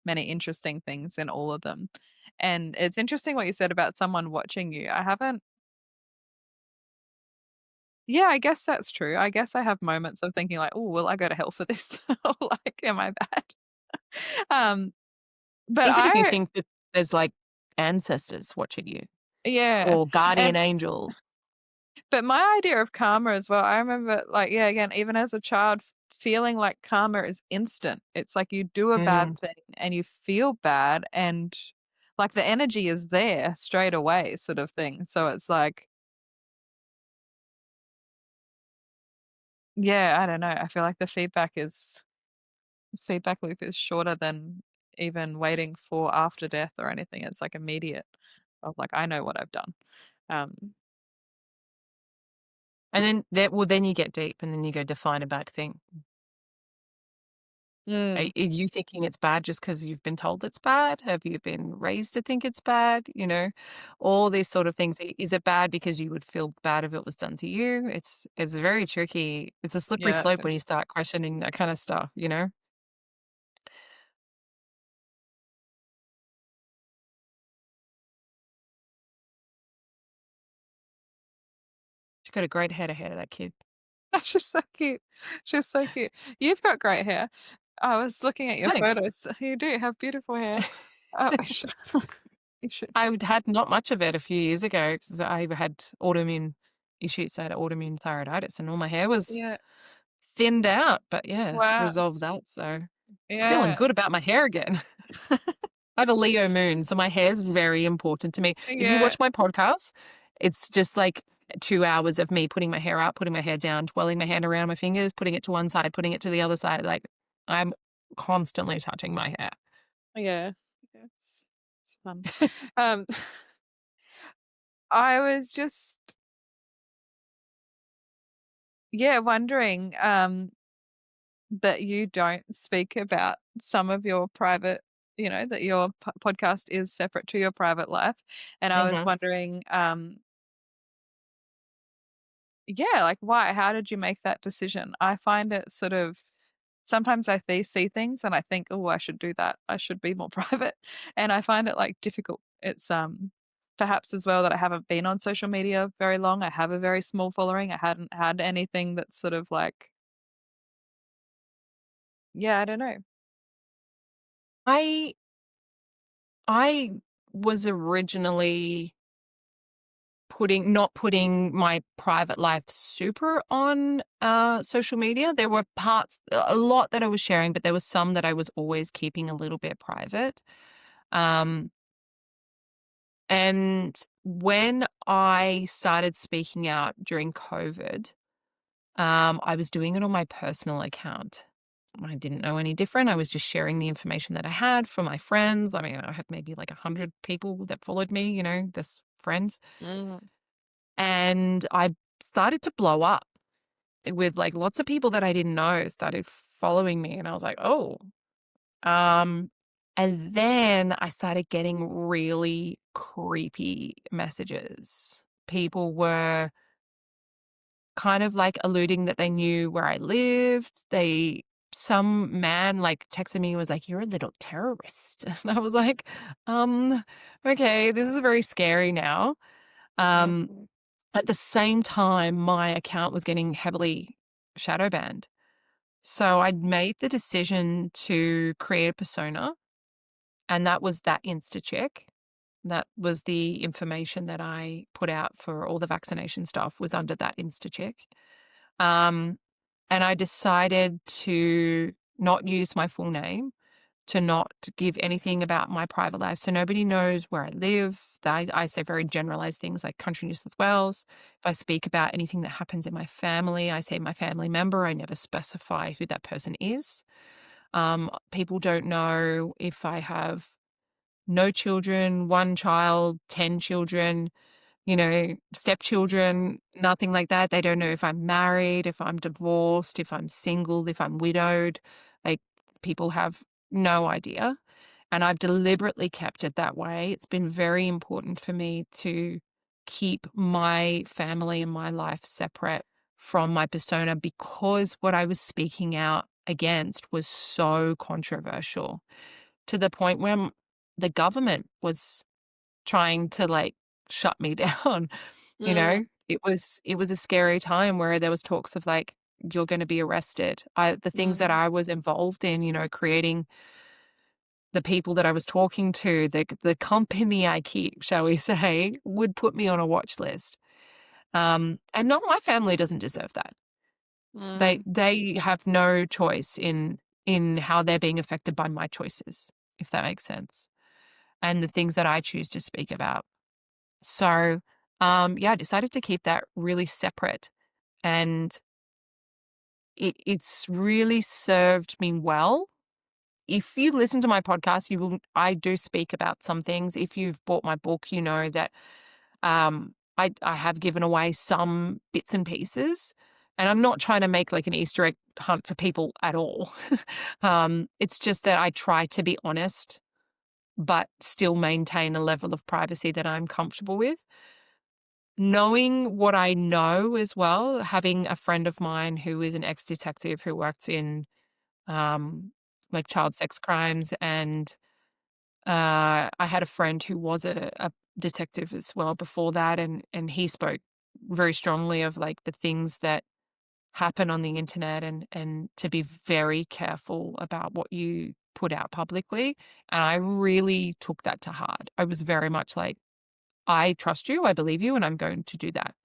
S1: many interesting things in all of them. And it's interesting what you said about someone watching you. I haven't Yeah, I guess that's true. I guess I have moments of thinking like, "Oh, will I go to hell for this?" Or like, "Am I bad?" Um, but
S2: Even if you
S1: I
S2: think that there's, like, ancestors watching you
S1: yeah.
S2: or guardian
S1: And
S2: angel.
S1: But my idea of karma as well, I remember like, yeah, again, even as a child, feeling like karma is instant. It's like you do a bad
S2: Mm.
S1: thing and you feel bad, and like the energy is there straight away, sort of thing. So it's like, yeah, I don't know. I feel like the feedback loop is shorter than even waiting for after death or anything. It's like immediate of like, I know what I've done. Um,
S2: And then you get deep, and then you go define a bad thing. Are
S1: mm,
S2: you thinking it's bad just because 'cause you've been told it's bad? Have you been raised to think it's bad? You know, all these sort of things. Is it bad because you would feel bad if it was done to you? It's very tricky. It's a slippery
S1: yeah,
S2: slope when you start questioning that kind of stuff, you know? She's got a great head ahead of that kid.
S1: she's so cute. She's so cute. You've got great hair. I was looking at your
S2: Thanks.
S1: photos. You do have beautiful hair. I should, you should.
S2: Had not much of it a few years ago because I had autoimmune issues. I had autoimmune thyroiditis and all my hair was
S1: Yeah.
S2: thinned out, but yeah, it's
S1: Wow.
S2: resolved that, so feeling
S1: Yeah.
S2: good about my hair again. I have a Leo moon, so my hair's very important to me. If you
S1: Yeah.
S2: watch my podcast, it's just like 2 hours of me putting my hair up, putting my hair down, twirling my hand around my fingers, putting it to one side, putting it to the other side, like, I'm constantly touching my hair.
S1: Yeah. Yeah. It's fun. Um, I was just, yeah, wondering, that you don't speak about some of your private, that your podcast is separate to your private life. And I was
S2: Mhm.
S1: wondering, yeah, like why? How did you make that decision? I find it sort of sometimes see things and I think, oh, I should do that. I should be more private. And I find it like difficult. It's perhaps as well that I haven't been on social media very long. I have a very small following. I hadn't had anything that's sort of like, yeah, I don't know.
S2: I I was originally not putting my private life super on, social media. There were parts a lot that I was sharing, but there was some that I was always keeping a little bit private. Um, and when I started speaking out during COVID, I was doing it on my personal account. I didn't know any different. I was just sharing the information that I had for my friends. I mean, I had maybe like 100 people that followed me, this friends.
S1: Mm,
S2: And I started to blow up with like lots of people that I didn't know started following me. And I was like, oh, um, and then I started getting really creepy messages. People were kind of like alluding that they knew where I lived. Some man like texted me and was like, "You're a little terrorist." And I was like, um, okay, this is very scary now. Um,
S1: mhm,
S2: at the same time, my account was getting heavily shadow banned. So I'd made the decision to create a persona, and that was that InstaCheck. That was the information that I put out for all the vaccination stuff was under that InstaCheck. Um, And I decided to not use my full name, to not give anything about my private life. So nobody knows where I live. I say very generalized things like country New South Wales. If I speak about anything that happens in my family, I say my family member. I never specify who that person is. People don't know if I have no children, one child, 10 children, stepchildren, nothing like that. They don't know if I'm married, if I'm divorced, if I'm single, if I'm widowed. Like, people have no idea. And I've deliberately kept it that way. It's been very important for me to keep my family and my life separate from my persona because what I was speaking out against was so controversial to the point where the government was trying to, like, shut me down, you
S1: Mm,
S2: know? It was a scary time where there was talks of, like, "You're gonna be arrested." The things that
S1: mm,
S2: I was involved in, creating the people that I was talking to, the company I keep, shall we say, would put me on a watch list. And not my family doesn't deserve that. They
S1: mm,
S2: they have no choice in how they're being affected by my choices, if that makes sense, and the things that I choose to speak about. So, yeah, I decided to keep that really separate, and it's really served me well. If you listen to my podcast, I do speak about some things. If you've bought my book, you know that I have given away some bits and pieces, and I'm not trying to make like an Easter egg hunt for people at all. It's just that I try to be honest, but still maintain a level of privacy that I'm comfortable with. Knowing what I know as well, having a friend of mine who is an ex-detective who worked in, um, like, child sex crimes, and, I had a friend who was a detective as well before that, and he spoke very strongly of, like, the things that happen on the internet, and to be very careful about what you put out publicly, and I really took that to heart. I was very much like, "I trust you, I believe you, and I'm going to do that."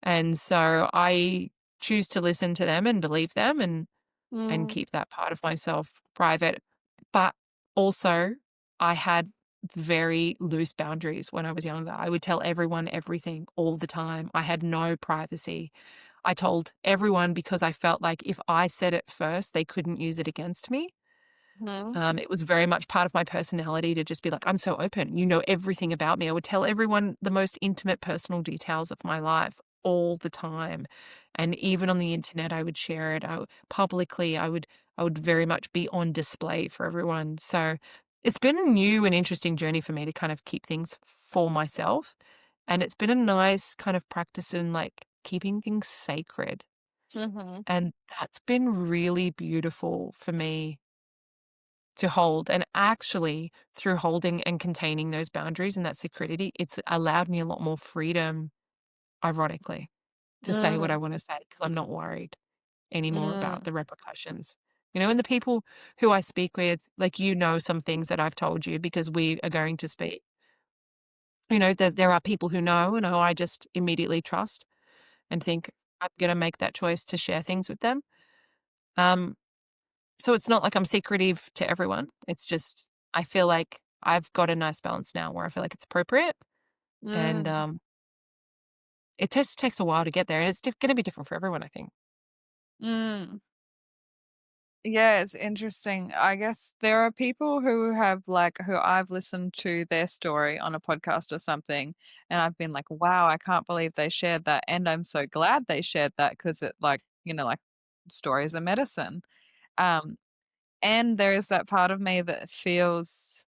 S2: And so I choose to listen to them and believe them, and
S1: mm,
S2: keep that part of myself private. But also, I had very loose boundaries when I was younger. I would tell everyone everything all the time. I had no privacy. I told everyone because I felt like if I said it first, they couldn't use it against me.
S1: mhm,
S2: It was very much part of my personality to just be like, I'm so open. You know everything about me. I would tell everyone the most intimate personal details of my life all the time. And even on the internet, I would share it. Publicly, I would very much be on display for everyone. So it's been a new and interesting journey for me to kind of keep things for myself. And it's been a nice kind of practice in like keeping things sacred.
S1: mhm,
S2: And that's been really beautiful for me to hold, and actually, through holding and containing those boundaries and that security, it's allowed me a lot more freedom, ironically, to say what I
S1: mm,
S2: wanna say because 'cause I'm not worried anymore about
S1: mm,
S2: the repercussions. And the people who I speak with, like, some things that I've told you because we are going to speak. There are people who know and who I just immediately trust and think I'm gonna make that choice to share things with them. Um So it's not like I'm secretive to everyone. It's just I feel like I've got a nice balance now where I feel like it's appropriate, and,
S1: mm,
S2: it just takes a while to get there, and it's gonna be different for everyone, I think.
S1: mm. Yeah, it's interesting. I guess there are people who have like who I've listened to their story on a podcast or something, and I've been like, wow, I can't believe they shared that. And I'm so glad they shared that because it like, like stories are medicine. Um, and there is that part of me that feels,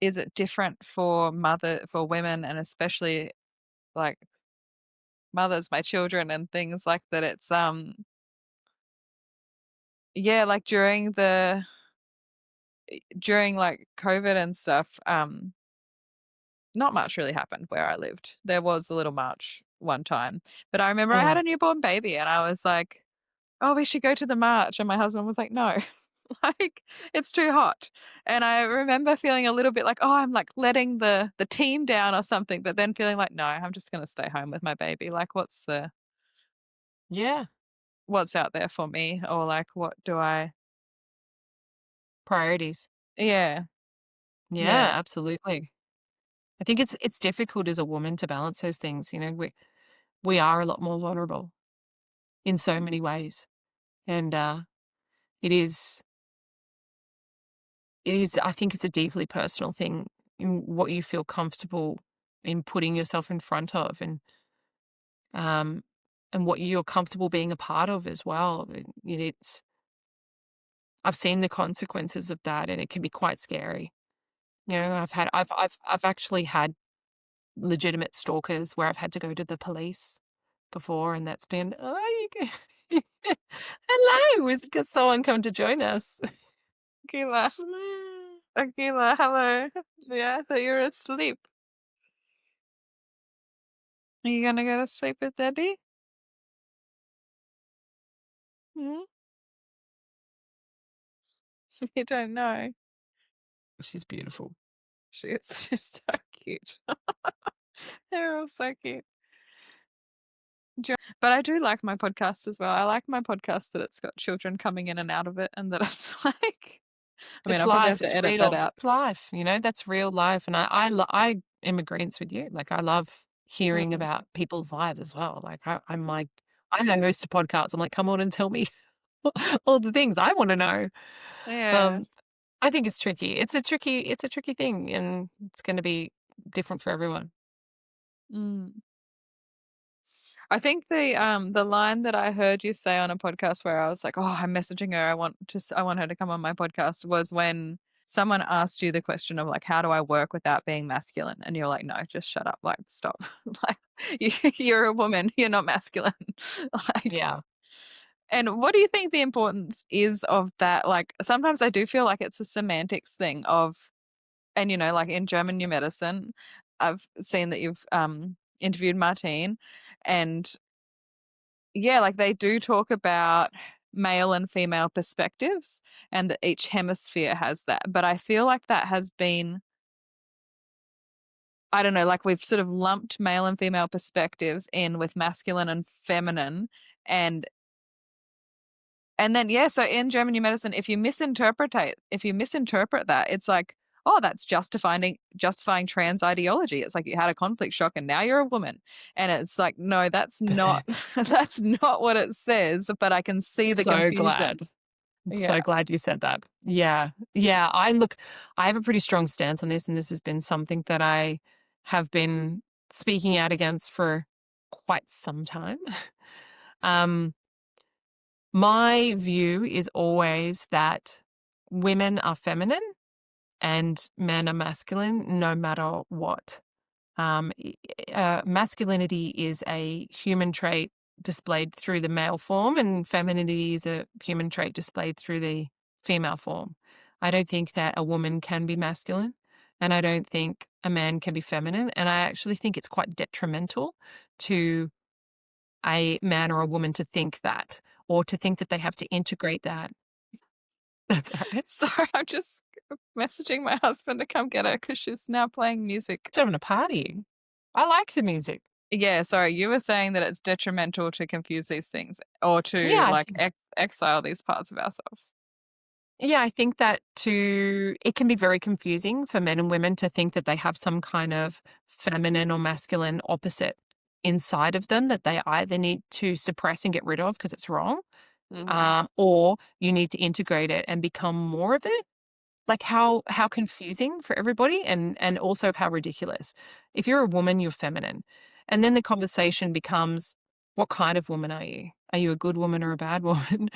S1: is it different for women and especially like mothers, my children and things like that. It's yeah, like during like COVID and stuff, not much really happened where I lived. There was a little march one time, but I remember I had
S2: Mm.
S1: a newborn baby and I was like, "Oh, we should go to the march." And my husband was like, "No." Like, it's too hot. And I remember feeling a little bit like, "Oh, I'm like letting the team down or something," but then feeling like, "No, I'm just gonna stay home with my baby." Like, what's the
S2: Yeah.
S1: what's out there for me, or like what do I
S2: Priorities.
S1: yeah,
S2: Yeah,
S1: yeah.
S2: absolutely. I think it's difficult as a woman to balance those things, we are a lot more vulnerable in so many ways, and, it is I think it's a deeply personal thing in what you feel comfortable in putting yourself in front of um, and what you're comfortable being a part of as well. It's I've seen the consequences of that, and it can be quite scary. I've actually had legitimate stalkers where I've had to go to the police before, and that's been, "Oh, you g hello, is because someone come to join us."
S1: Akila. Akila, hello. Yeah, I thought you were asleep. Are you gonna go to sleep with Daddy? Hmm? You don't know.
S2: She's beautiful.
S1: She's so cute. They're all so cute. But I do like my podcast as well. I like my podcast that it's got children coming in and out of it, and that it's like, I mean,
S2: It's
S1: I'll probably
S2: life,
S1: have to
S2: it's
S1: edit that
S2: real,
S1: out.
S2: it's life, that's real life, and I am agreeance with you, like, I love hearing
S1: Mm,
S2: about people's lives as well, like, I'm like I host a podcast, I'm like, "Come on and tell me all the things I wanna know."
S1: yeah.
S2: Um, I think it's tricky. It's a tricky thing, and it's gonna be different for everyone.
S1: Mm. I think the line that I heard you say on a podcast where I was like, "Oh, I'm messaging her. I want her to come on my podcast," was when someone asked you the question of like, "How do I work without being masculine?" And you're like, "No, just shut up. Like, stop. Like, you're a woman. You're not masculine." Like,
S2: Yeah.
S1: and what do you think the importance is of that? Like, sometimes I do feel like it's a semantics thing of, and like in German New Medicine, I've seen that you've interviewed Martine, and yeah, like they do talk about male and female perspectives and that each hemisphere has that. But I feel like that has been, I don't know, like we've sort of lumped male and female perspectives in with masculine and feminine. And then yeah, so in German New Medicine, if you misinterpret that, it's like, oh, that's justifying trans ideology. It's like you had a conflict shock and now you're a woman. And it's like, no, that's not
S2: Percent.
S1: that's not what it says, but I can see the
S2: So glad.
S1: confusion.
S2: I'm
S1: Yeah.
S2: so glad you said that. Yeah. Yeah, I have a pretty strong stance on this, and this has been something that I have been speaking out against for quite some time. Um, my view is always that women are feminine and men are masculine no matter what. Masculinity is a human trait displayed through the male form, and femininity is a human trait displayed through the female form. I don't think that a woman can be masculine, and I don't think a man can be feminine. And I actually think it's quite detrimental to a man or a woman to think that, or to think that they have to integrate that. That's all right.
S1: Sorry, I'm just messaging my husband to come get her because she's now playing music.
S2: Just having a party. I like the music.
S1: Yeah, sorry, you were saying that it's detrimental to confuse these things or to
S2: Yeah,
S1: like exile these parts of ourselves.
S2: Yeah, I think that it can be very confusing for men and women to think that they have some kind of feminine or masculine opposite inside of them that they either need to suppress and get rid of because it's wrong,
S1: Hmm.
S2: or you need to integrate it and become more of it. Like how confusing for everybody, and also how ridiculous. If you're a woman, you're feminine, and then the conversation becomes, what kind of woman are you? Are you a good woman or a bad woman?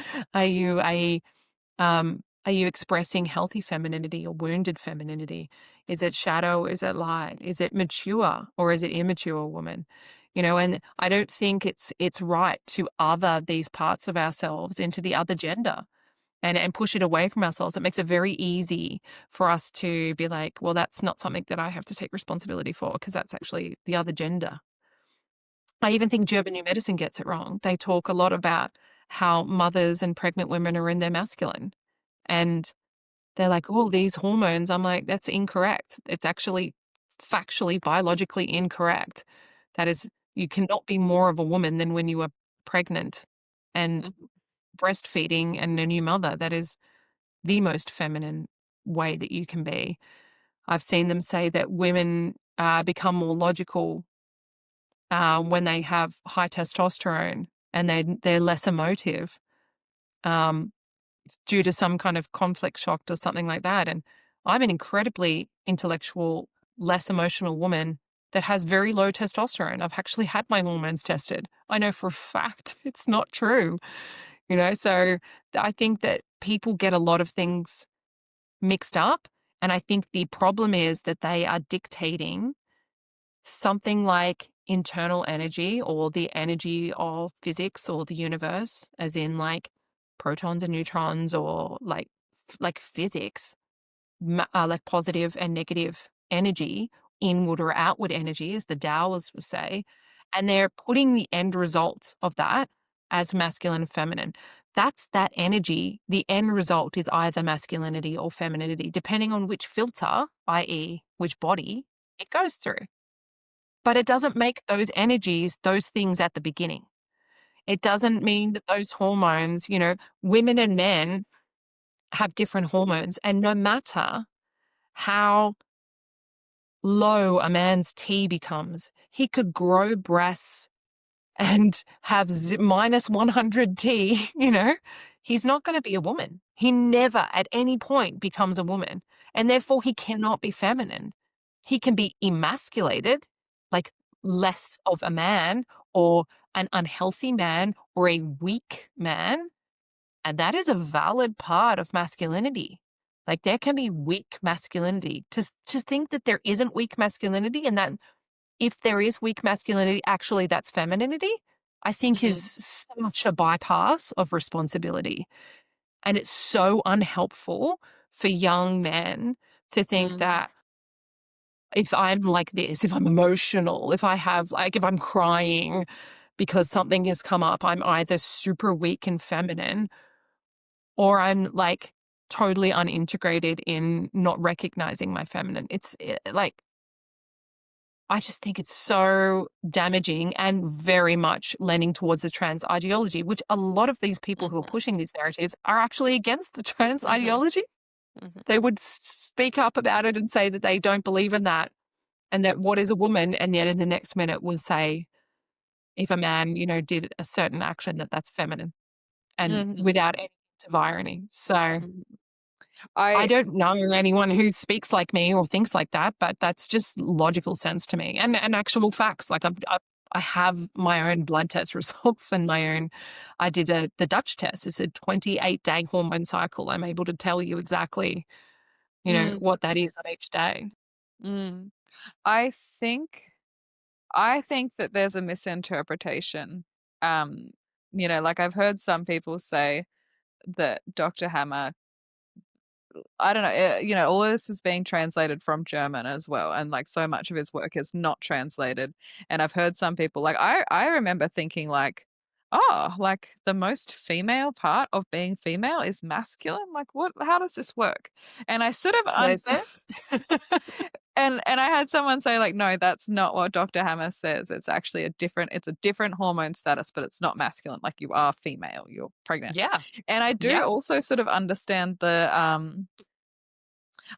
S2: Are you expressing healthy femininity or wounded femininity? Is it shadow? Is it light? Is it mature or is it immature woman? And I don't think it's right to other these parts of ourselves into the other gender and push it away from ourselves. It makes it very easy for us to be like, well, that's not something that I have to take responsibility for because that's actually the other gender. I even think German New Medicine gets it wrong. They talk a lot about how mothers and pregnant women are in their masculine. And they're like, "Oh, these hormones." I'm like, "That's incorrect. It's actually factually, biologically incorrect. That is, you cannot be more of a woman than when you were pregnant. And
S1: Mhm.
S2: breastfeeding and a new mother, that is the most feminine way that you can be. I've seen them say that women become more logical when they have high testosterone, and they're less emotive um, due to some kind of conflict shock or something like that. And I'm an incredibly intellectual, less emotional woman that has very low testosterone. I've actually had my hormones tested. I know for a fact it's not true. So I think that people get a lot of things mixed up. And I think the problem is that they are dictating something like internal energy or the energy of physics or the universe, as in like protons and neutrons, or like physics, like positive and negative energy, inward or outward energy, as the Taoists would say, and they're putting the end result of that as masculine and feminine. That's that energy. The end result is either masculinity or femininity, depending on which filter, i.e., which body, it goes through. But it doesn't make those energies those things at the beginning. It doesn't mean that those hormones, women and men have different hormones. And no matter how low a man's T becomes, he could grow breasts and have minus 100 T, he's not going to be a woman. He never at any point becomes a woman. And therefore, he cannot be feminine. He can be emasculated, like less of a man, or an unhealthy man, or a weak man. And that is a valid part of masculinity. Like there can be weak masculinity. To think that there isn't weak masculinity, and that if there is weak masculinity, actually that's femininity, I think is
S1: Mhm.
S2: such a bypass of responsibility. And it's so unhelpful for young men to think
S1: Mhm.
S2: that if I'm like this, if I'm emotional, if I'm crying because something has come up, I'm either super weak and feminine, or I'm like totally unintegrated in not recognizing my feminine. Like, I just think it's so damaging and very much leaning towards the trans ideology, which a lot of these people who are
S1: Mhm.
S2: pushing these narratives are actually against the trans
S1: Mhm.
S2: ideology.
S1: Mhm.
S2: They would speak up about it and say that they don't believe in that, and that what is a woman, and yet in the next minute will say if a man, did a certain action, that that's feminine, and
S1: Mhm.
S2: without any hint of irony. So
S1: Mhm.
S2: I
S1: I
S2: don't know anyone who speaks like me or thinks like that, but that's just logical sense to me, and actual facts. Like I have my own blood test results and my own. I did the Dutch test. It's a 28-day hormone cycle. I'm able to tell you exactly,
S1: mm,
S2: what that is on each day.
S1: mm. I think I think that there's a misinterpretation. Um, like I've heard some people say that Dr. Hammer, I don't know, all of this is being translated from German as well, and like so much of his work is not translated. And I've heard some people like I remember thinking like, oh, like the most female part of being female is masculine. Like what? How does this work? And I sort of
S2: That's what they said.
S1: and I had someone say like, no, that's not what Dr. Hammer says. It's a different hormone status, but it's not masculine. Like you are female, you're pregnant.
S2: Yeah,
S1: And I do
S2: yeah.
S1: also sort of understand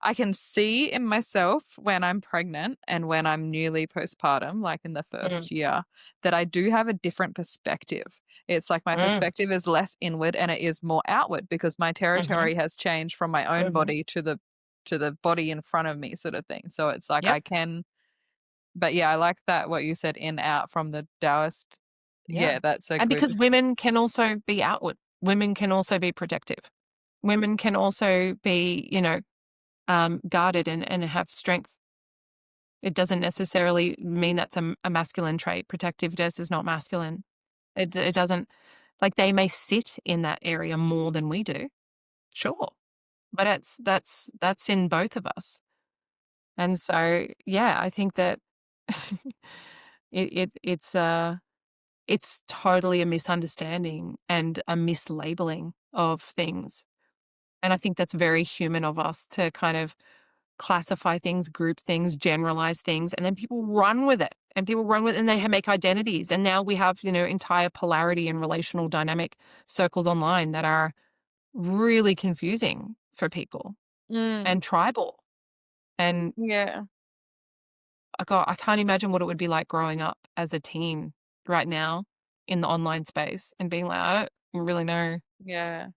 S1: I can see in myself when I'm pregnant and when I'm newly postpartum, like in the
S2: Mm,
S1: first year, that I do have a different perspective. It's like my
S2: mm,
S1: perspective is less inward and it is more outward because my
S2: mhm,
S1: territory has changed from my own
S2: mhm.
S1: body to the body in front of me sort of thing. So it's like
S2: Yep,
S1: I can but yeah, I like that what you said in out from the Taoist.
S2: yeah.
S1: Yeah, that's so
S2: And because
S1: good.
S2: women can also be outward. Women can also be protective. Women can also be, guarded and have strength. It doesn't necessarily mean that's a masculine trait. Protectiveness is not masculine. It doesn't, like, they may sit in that area more than we do, sure, but that's in both of us. And so, yeah, I think that it's totally a misunderstanding and a mislabeling of things. And I think that's very human of us to kind of classify things, group things, generalize things, and then people run with it and people run with it and they make identities. And now we have, entire polarity and relational dynamic circles online that are really confusing for people
S1: Mm.
S2: and tribal. And
S1: Yeah.
S2: I can't imagine what it would be like growing up as a teen right now in the online space and being like, I don't really know
S1: Yeah.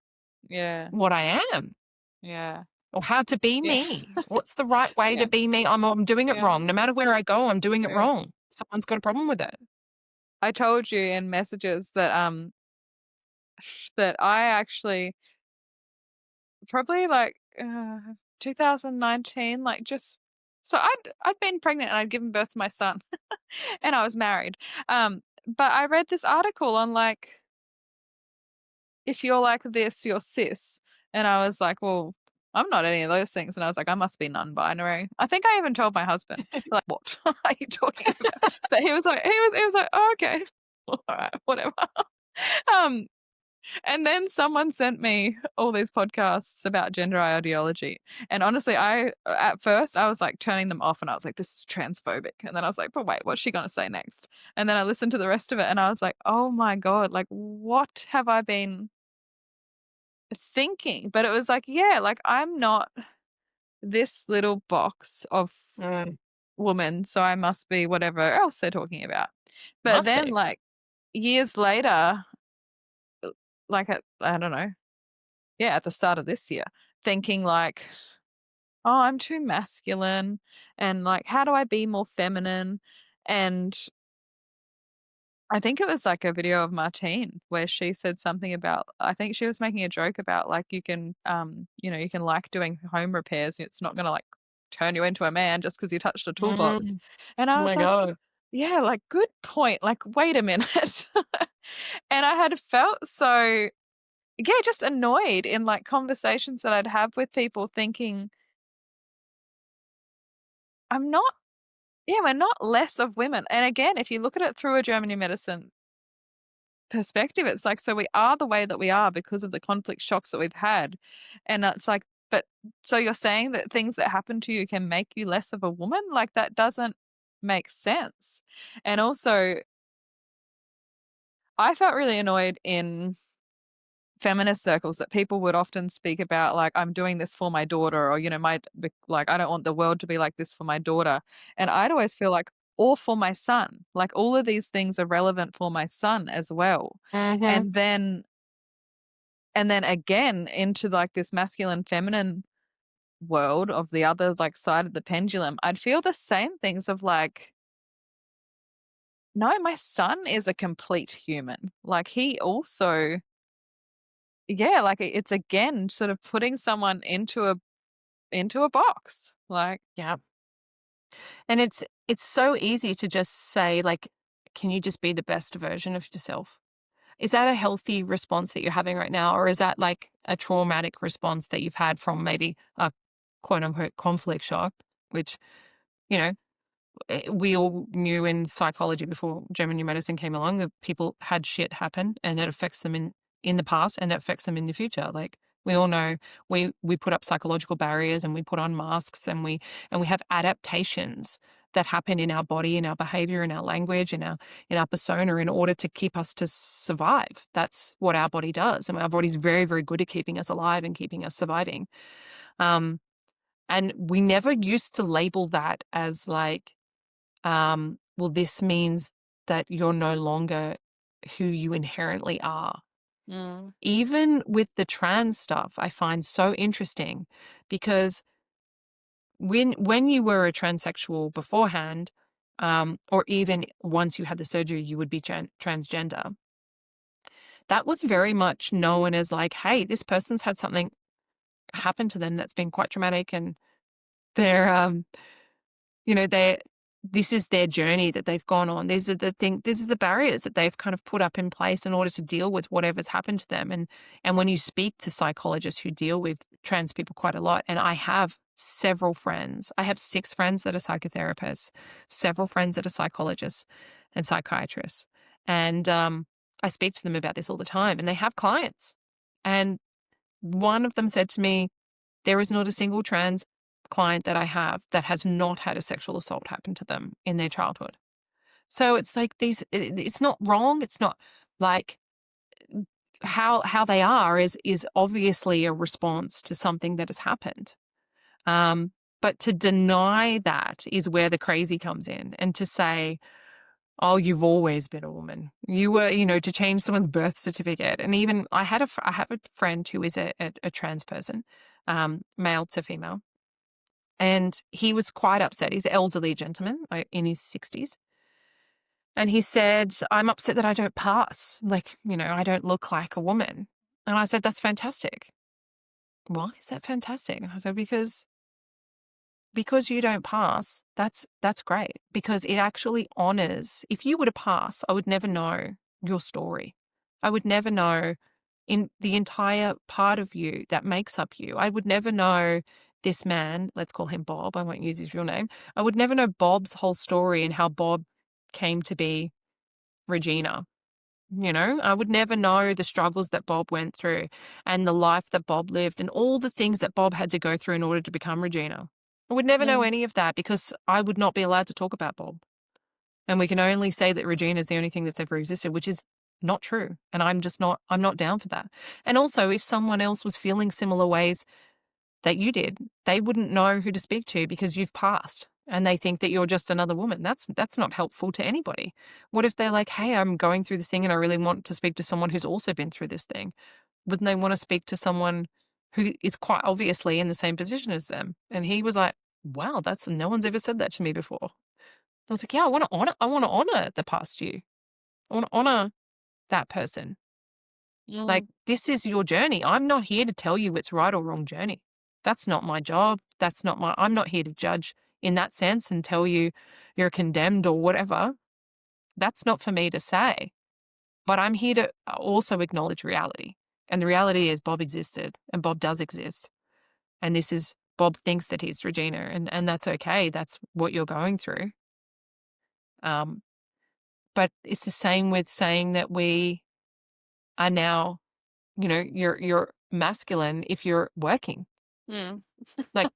S1: Yeah.
S2: what I am
S1: Yeah.
S2: or how to be
S1: Yeah.
S2: me. What's the right way to
S1: Yeah.
S2: be me? I'm doing it
S1: Yeah.
S2: wrong. No matter where I go, I'm doing it
S1: Yeah.
S2: wrong. Someone's got a problem with it.
S1: I told you in messages that that I actually probably like 2019, like just so I'd been pregnant and I'd given birth to my son and I was married. But I read this article on like if you're like this, you're cis. And I was like, well, I'm not any of those things. And I was like, I must be non-binary. I think I even told my husband, like, what are you talking about? But he was like, oh, okay, all right, whatever. Um, and then someone sent me all these podcasts about gender ideology. And honestly, at first I was like turning them off and I was like, this is transphobic. And then I was like, but wait, what's she gonna say next? And then I listened to the rest of it and I was like, oh my God, like what have I been thinking? But it was like, yeah, like I'm not this little box of
S2: Mm,
S1: woman, so I must be whatever else they're talking about. But
S2: must
S1: then
S2: be.
S1: like years later, like I don't know, yeah, at the start of this year, thinking like, oh, I'm too masculine and like how do I be more feminine? And I think it was like a video of Martine where she said something about I think she was making a joke about like you can you can like doing home repairs. It's not gonna like turn you into a man just because you touched a toolbox.
S2: Mm,
S1: And
S2: oh
S1: I was
S2: my
S1: like,
S2: God.
S1: yeah, like good point. Like, wait a minute. And I had felt so yeah, just annoyed in like conversations that I'd have with people thinking, I'm not yeah, we're not less of women. And again, if you look at it through a German New Medicine perspective, it's like, so we are the way that we are because of the conflict shocks that we've had. And it's like, but so you're saying that things that happen to you can make you less of a woman? Like that doesn't make sense. And also, I felt really annoyed in feminist circles that people would often speak about like I'm doing this for my daughter or my like I don't want the world to be like this for my daughter and I'd always feel like or for my son like all of these things are relevant for my son as well
S2: Mhm.
S1: and then again into like this masculine feminine world of the other like side of the pendulum I'd feel the same things of like no my son is a complete human like he also yeah like it's again sort of putting someone into a box. Like,
S2: Yeah. And it's so easy to just say, like, can you just be the best version of yourself? Is that a healthy response that you're having right now? Or is that like a traumatic response that you've had from maybe a quote unquote conflict shock, which, you know, we all knew in psychology before German New Medicine came along that people had shit happen and it affects them in the past and it affects them in the future. Like we all know we put up psychological barriers and we put on masks and we have adaptations that happen in our body, in our behavior, in our language, in our persona in order to keep us to survive. That's what our body does. And our body's very, very good at keeping us alive and keeping us surviving. Um, and we never used to label that as like well, this means that you're no longer who you inherently are.
S1: mm,
S2: Even with the trans stuff, I find so interesting because when you were a transsexual beforehand, or even once you had the surgery, you would be transgender. That was very much known as like, hey, this person's had something happen to them that's been quite traumatic, and they're they this is their journey that they've gone on. These are the barriers that they've kind of put up in place in order to deal with whatever's happened to them. And when you speak to psychologists who deal with trans people quite a lot, and I have several friends. I have 6 friends that are psychotherapists, several friends that are psychologists and psychiatrists. And I speak to them about this all the time, and they have clients. And one of them said to me, there is not a single trans client that I have that has not had a sexual assault happen to them in their childhood. So it's like it's not wrong. It's not like how they are is obviously a response to something that has happened. Um, but to deny that is where the crazy comes in, and to say, "Oh, you've always been a woman. You were," to change someone's birth certificate. And even I have a friend who is a trans person, male to female, and he was quite upset. He's an elderly gentleman, in his 60s. And he said, "I'm upset that I don't pass. Like, I don't look like a woman." And I said, "That's fantastic." "Why is that fantastic?" And I said, because you don't pass, that's great, because it actually honors. If you were to pass, I would never know your story. I would never know in the entire part of you that makes up you. I would never know this man, let's call him Bob, I won't use his real name. I would never know Bob's whole story and how Bob came to be Regina. I would never know the struggles that Bob went through and the life that Bob lived and all the things that Bob had to go through in order to become Regina. I would never know
S1: Mm,
S2: any of that because I would not be allowed to talk about Bob. And we can only say that Regina is the only thing that's ever existed, which is not true. And I'm not down for that. And also, if someone else was feeling similar ways that you did, they wouldn't know who to speak to because you've passed and they think that you're just another woman. That's not helpful to anybody. What if they're like, "Hey, I'm going through this thing and I really want to speak to someone who's also been through this thing." Wouldn't they want to speak to someone who is quite obviously in the same position as them? And he was like, "Wow, that's no one's ever said that to me before." I was like, "Yeah, I want to honor the past you. I want to honor that person. Like,
S1: mm,
S2: this is your journey. I'm not here to tell you it's right or wrong journey. That's not my job. I'm not here to judge in that sense and tell you you're condemned or whatever. That's not for me to say. But I'm here to also acknowledge reality. And the reality is Bob existed and Bob does exist. And Bob thinks that he's Regina and that's okay. That's what you're going through. Um, but it's the same with saying that we are now, you're masculine if you're working.
S1: mm,
S2: Like,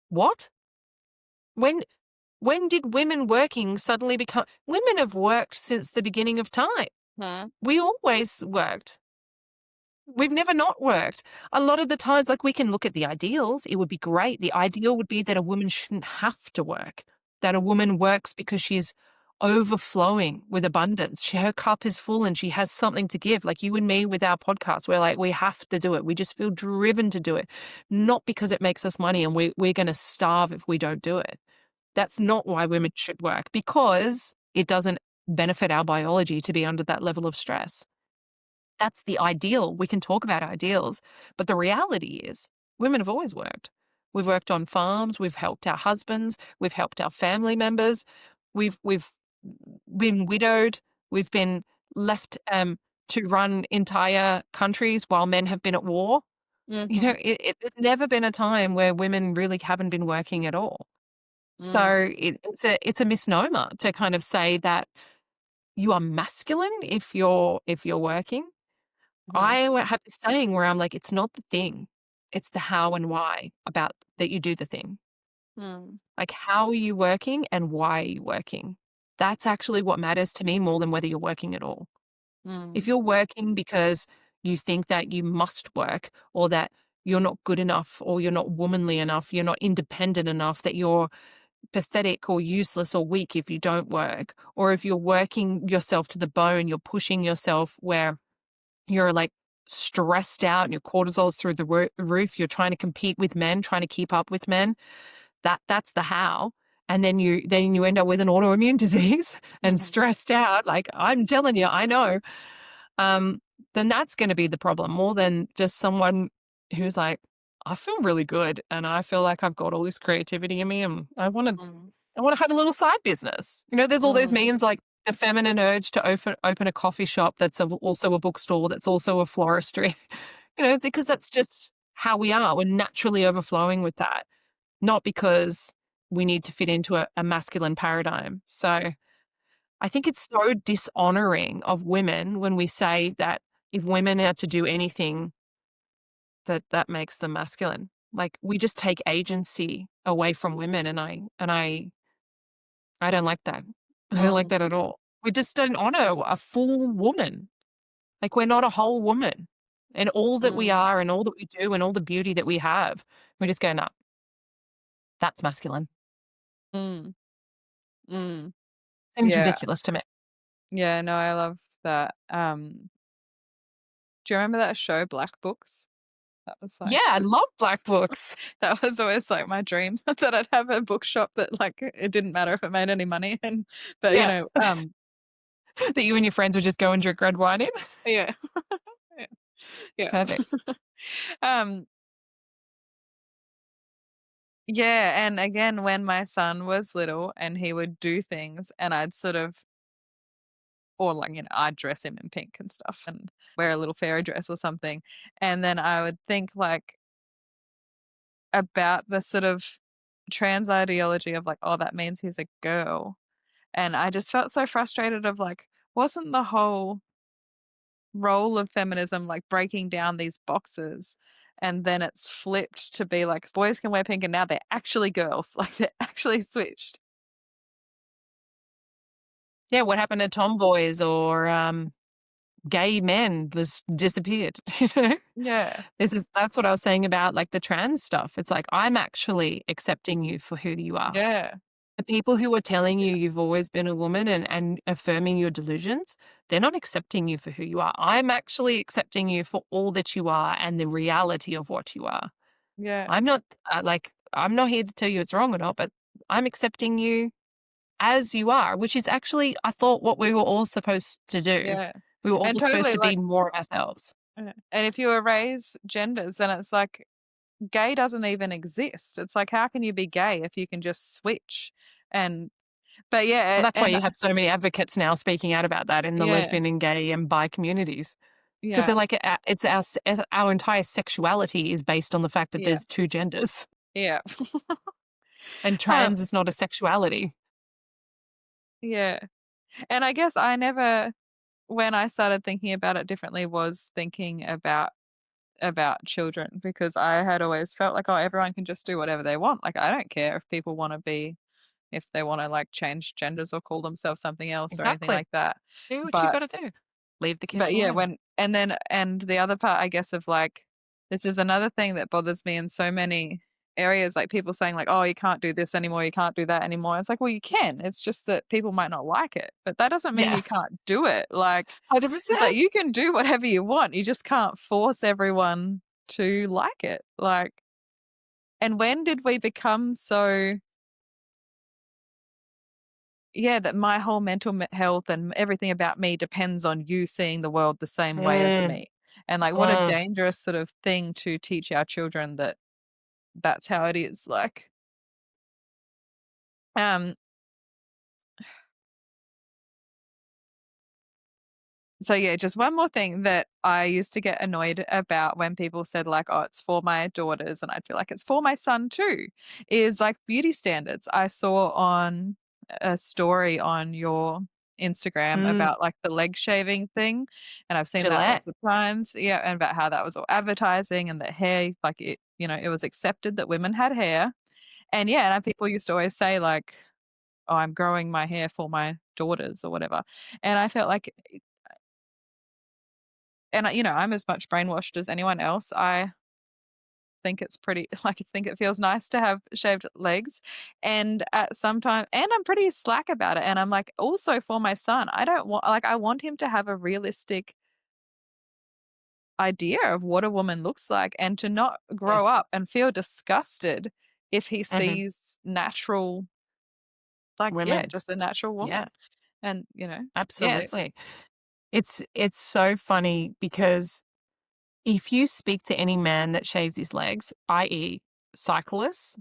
S2: what? When when did women working suddenly become women have worked since the beginning of time.
S1: mm,
S2: We always worked. We've never not worked. A lot of the times, like, we can look at the ideals. It would be great. The ideal would be that a woman shouldn't have to work, that a woman works because she's overflowing with abundance. Her cup is full and she has something to give. Like you and me with our podcast, we're like, we have to do it. We just feel driven to do it, not because it makes us money and we're going to starve if we don't do it. That's not why women should work, because it doesn't benefit our biology to be under that level of stress. That's the ideal. We can talk about ideals, but the reality is women have always worked. We've worked on farms, we've helped our husbands, we've helped our family members, we've been widowed, we've been left to run entire countries while men have been at war.
S1: mhm,
S2: There's never been a time where women really haven't been working at all.
S1: mm,
S2: So it's a misnomer to kind of say that you are masculine if you're working.
S1: mhm,
S2: I have this saying where I'm like, it's not the thing, it's the how and why about that you do the thing.
S1: mm,
S2: Like, how are you working and why are you working? That's actually what matters to me more than whether you're working at all. If
S1: mm,
S2: you're working because you think that you must work or that you're not good enough or you're not womanly enough, you're not independent enough, that you're pathetic or useless or weak if you don't work, or if you're working yourself to the bone, you're pushing yourself where you're like stressed out and your cortisol's through the roof, you're trying to compete with men, trying to keep up with men. That's the how. And then you end up with an autoimmune disease and
S1: mhm,
S2: stressed out. Like I'm telling you, I know. Um, then that's going to be the problem more than just someone who's like, I feel really good and I feel like I've got all this creativity in me and
S1: mm,
S2: I want to have a little side business. There's all those
S1: mm,
S2: memes like the feminine urge to open a coffee shop that's also a bookstore, that's also a floristry, because that's just how we are. We're naturally overflowing with that, not because we need to fit into a masculine paradigm. So I think it's so dishonoring of women when we say that if women are to do anything, that makes them masculine. Like we just take agency away from women, and I don't like that. I don't like
S1: Mm,
S2: that at all. We just don't honor a full woman. Like, we're not a whole woman. And all that we
S1: mm,
S2: are and all that we do and all the beauty that we have, we just go, "No, that's masculine."
S1: mm, mm.
S2: Seems
S1: Yeah.
S2: ridiculous to me.
S1: Yeah, no, I love that. Do you remember that show, Black Books? That was
S2: Yeah,
S1: like
S2: I love black books.
S1: that was always like my dream that I'd have a bookshop that like it didn't matter if it made any money and but
S2: Yeah, that you and your friends would just go and drink red wine in.
S1: yeah. Yeah. Yeah.
S2: Perfect.
S1: Um yeah, and again when my son was little and he would do things and I'd sort of or like, I'd dress him in pink and stuff and wear a little fairy dress or something. And then I would think like about the sort of trans ideology of like, oh, that means he's a girl. And I just felt so frustrated of like, wasn't the whole role of feminism like breaking down these boxes? And then it's flipped to be like boys can wear pink and now they're actually girls. Like they're actually switched.
S2: Yeah, what happened to tomboys or, gay men just disappeared, you know?
S1: Yeah.
S2: That's what I was saying about, like, the trans stuff. It's like, I'm actually accepting you for who you are.
S1: Yeah.
S2: The people who are telling
S1: Yeah.
S2: you you've always been a woman and affirming your delusions, they're not accepting you for who you are. I'm actually accepting you for all that you are and the reality of what you are.
S1: Yeah.
S2: I'm not here to tell you it's wrong or not, but I'm accepting you as you are, which is actually, I thought, what we were all supposed to do.
S1: Yeah.
S2: We were all
S1: And
S2: supposed
S1: totally
S2: to be
S1: like
S2: more of ourselves.
S1: and if you erase genders, then it's like gay doesn't even exist. It's like, how can you be gay if you can just switch? And but
S2: Well,
S1: yeah,
S2: that's why
S1: and
S2: you have so many advocates now speaking out about that in the
S1: yeah,
S2: lesbian and gay and bi communities. 'Cause they're
S1: yeah,
S2: like, it's our entire sexuality is based on the fact that
S1: yeah,
S2: there's 2 genders,
S1: yeah.
S2: and
S1: Um,
S2: trans is not a sexuality.
S1: yeah. And I guess I never when I started thinking about it differently was thinking about children because I had always felt like, oh, everyone can just do whatever they want. Like I don't care if people want to be if they want to like change genders or call themselves something else or anything
S2: Exactly.
S1: like that.
S2: Do what you
S1: But
S2: gotta do. Leave the kids
S1: But yeah,
S2: alone.
S1: when and then and the other part, I guess, of like this is another thing that bothers me in so many areas, like people saying like, "Oh, you can't do this anymore, you can't do that anymore." It's like, well, you can. It's just that people might not like it, but that doesn't mean
S2: Yeah,
S1: you can't do it. Like, it's like
S2: 100%.
S1: you can do whatever you want. You just can't force everyone to like it. Like, and when did we become so yeah, that my whole health and everything about me depends on you seeing the world the same way as
S2: Mm,
S1: me. And like, what a
S2: mm.
S1: dangerous sort of thing to teach our children that that's how it is. Like, um, so yeah, just one more thing that I used to get annoyed about when people said like, "Oh, it's for my daughters," and I'd feel like it's for my son too, is like beauty standards. I saw on a story on your Instagram
S2: Mm.
S1: about like the leg shaving thing, and I've seen that
S2: Gillette.
S1: lots of times. Yeah, and about how that was all advertising and that hair, like it, it was accepted that women had hair. And yeah, and people used to always say like, "Oh, I'm growing my hair for my daughters or whatever," and I felt like and I'm as much brainwashed as anyone else. I think it's pretty like, I think it feels nice to have shaved legs, and at some time and I'm pretty slack about it, and I'm like, also for my son, I don't want like, I want him to have a realistic idea of what a woman looks like and to not grow
S2: Yes.
S1: up and feel disgusted if he
S2: Mhm.
S1: sees natural like, yeah,
S2: Women.
S1: just a natural woman,
S2: Yeah,
S1: and, yes.
S2: absolutely. It's so funny because if you speak to any man that shaves his legs, i.e. cyclists,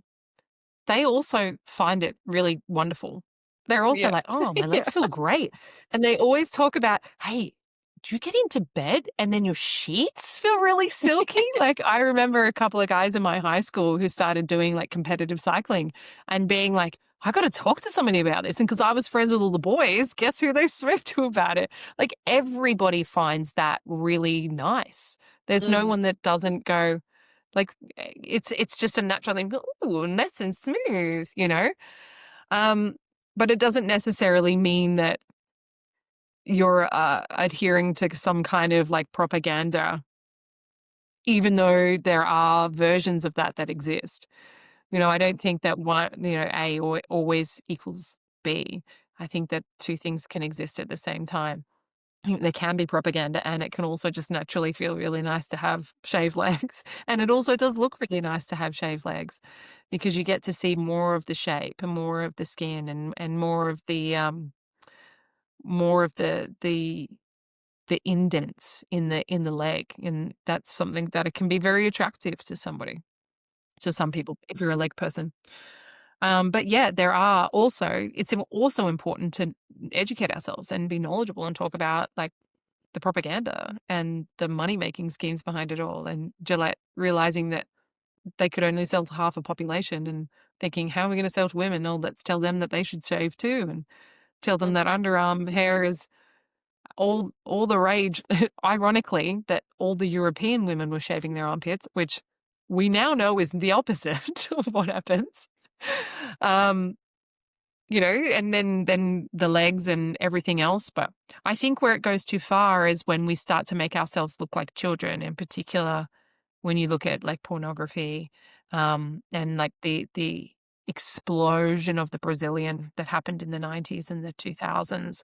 S2: they also find it really wonderful. They're also
S1: Yeah.
S2: like, "Oh, my
S1: Yeah.
S2: legs feel great." And they always talk about, "Hey, do you get into bed and then your sheets feel really silky?" Like, I remember a couple of guys in my high school who started doing, like, competitive cycling and being like, "I gotta talk to somebody about this." And because I was friends with all the boys, guess who they spoke to about it? Like, everybody finds that really nice. There's no
S1: Mm.
S2: one that doesn't go, like, it's just a natural thing, "Ooh, nice and smooth," you know? Um, but it doesn't necessarily mean that you're, adhering to some kind of, like, propaganda, even though there are versions of that that exist. I don't think that A always equals B. I think that 2 things can exist at the same time. I think there can be propaganda, and it can also just naturally feel really nice to have shaved legs, and it also does look really nice to have shaved legs because you get to see more of the shape and more of the skin and more of the indents in the leg, and that's something that it can be very attractive to somebody to some people if you're a leg person. But yeah, there are also it's also important to educate ourselves and be knowledgeable and talk about, like, the propaganda and the money-making schemes behind it all, and Gillette realizing that they could only sell to half a population and thinking, "How are we gonna sell to women? Oh, let's tell them that they should shave too, and tell them that underarm hair is all the rage." Ironically, that all the European women were shaving their armpits, which we now know is the opposite of what happens. Um, and then the legs and everything else, but I think where it goes too far is when we start to make ourselves look like children, in particular, when you look at, like, pornography, and, like, the explosion of the Brazilian that happened in the '90s and the 2000s.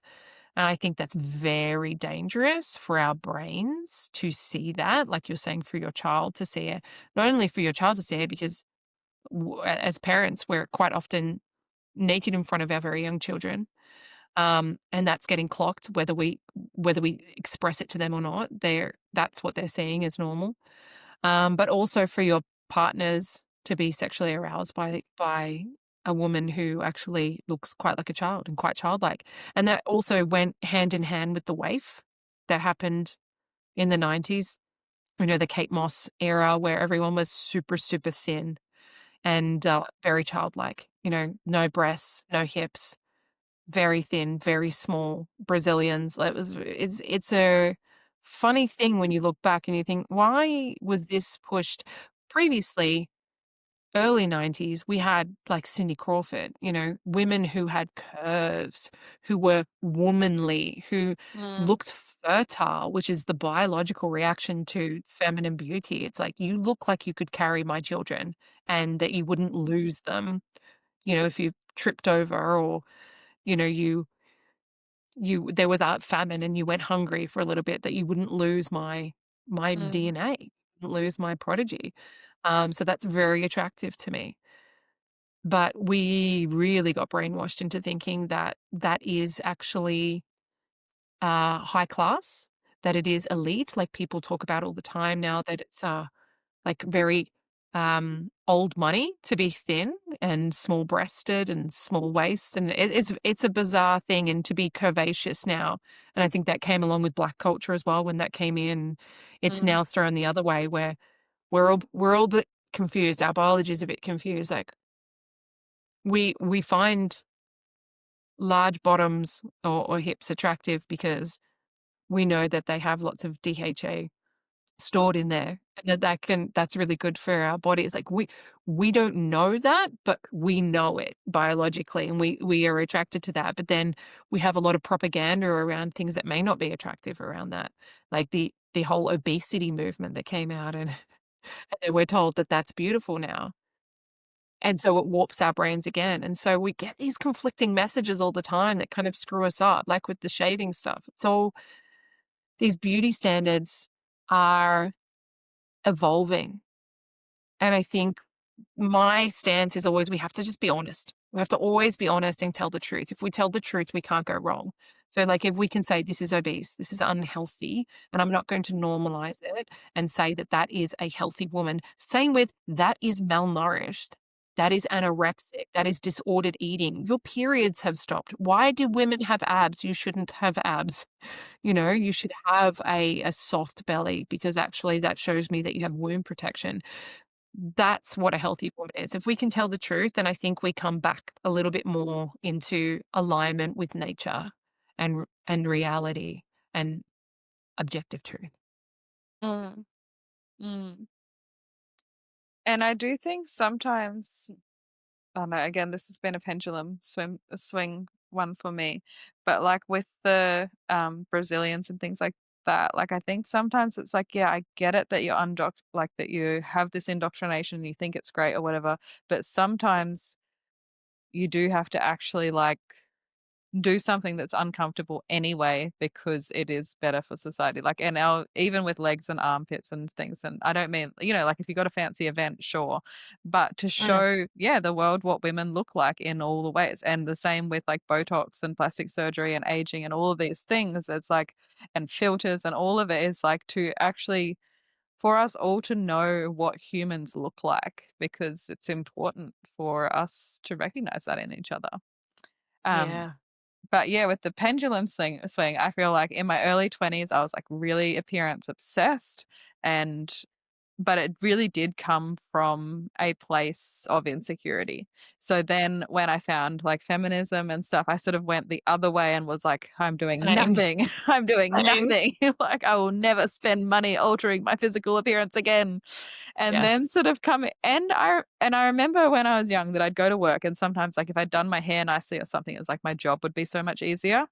S2: And I think that's very dangerous for our brains to see that, like you're saying, for your child to see it. Not only for your child to see it, because as parents, we're quite often naked in front of our very young children, and that's getting clocked whether we express it to them or not. That's what they're seeing as normal. But also for your partners to be sexually aroused by a woman who actually looks quite like a child and quite childlike. And that also went hand in hand with the waif that happened in the '90s. The Kate Moss era where everyone was super, super thin and, very childlike. No breasts, no hips, very thin, very small Brazilians. It's a funny thing when you look back and you think, "Why was this pushed?" Previously, early '90s, we had, like, Cindy Crawford, women who had curves, who were womanly, who
S1: Mm,
S2: looked fertile, which is the biological reaction to feminine beauty. It's like, "You look like you could carry my children and that you wouldn't lose them, if you tripped over or, you know, you there was a famine and you went hungry for a little bit, that you wouldn't lose my
S1: mm,
S2: DNA, wouldn't lose my prodigy." So that's very attractive to me. But we really got brainwashed into thinking that that is actually, high class, that it is elite, like people talk about all the time now, that it's, like, very, old money to be thin and small-breasted and small waist, and it's a bizarre thing, and to be curvaceous now, and I think that came along with Black culture as well when that came in. It's
S1: mm,
S2: now thrown the other way where we're all a bit confused, our biology is a bit confused, like, we find large bottoms or hips attractive because we know that they have lots of DHA stored in there, and that's really good for our bodies. Like, we don't know that, but we know it biologically, and we are attracted to that, but then we have a lot of propaganda around things that may not be attractive around that, like the whole obesity movement that came out, and and we're told that that's beautiful now, and so it warps our brains again, and so we get these conflicting messages all the time that kind of screw us up, like with the shaving stuff. It's all these beauty standards are evolving. And I think my stance is always we have to just be honest. We have to always be honest and tell the truth. If we tell the truth, we can't go wrong. So, like, if we can say this is obese, this is unhealthy, and I'm not going to normalize it and say that that is a healthy woman. Same with that is malnourished. That is anorexic. That is disordered eating. Your periods have stopped. Why do women have abs? You shouldn't have abs. You should have a soft belly because actually that shows me that you have womb protection. That's what a healthy woman is. If we can tell the truth, then I think we come back a little bit more into alignment with nature and reality and objective truth.
S1: mm, mm. And I do think sometimes I know, again, this has been a pendulum swing one for me. But like with the Brazilians and things like that, like I think sometimes it's like, yeah, I get it that you're like that you have this indoctrination and you think it's great or whatever, but sometimes you do have to actually like do something that's uncomfortable anyway because it is better for society. Like, and our even with legs and armpits and things, and I don't mean, like if you got a fancy event, sure, but to
S2: Mm.
S1: show, yeah, the world what women look like in all the ways, and the same with like Botox and plastic surgery and aging and all of these things. It's like, and filters and all of it is like to actually for us all to know what humans look like because it's important for us to recognize that in each other. Um,
S2: Yeah.
S1: but yeah, with the pendulum swing, I feel like in my early 20s, I was like really appearance obsessed. And but it really did come from a place of insecurity. So then when I found like feminism and stuff, I sort of went the other way and was like, I'm doing
S2: Same.
S1: nothing. I'm doing
S2: Same.
S1: nothing. Like I will never spend money altering my physical appearance again. And then
S2: Yes.
S1: sort of come and I remember when I was young that I'd go to work and sometimes like if I'd done my hair nicely or something, it's like my job would be so much easier.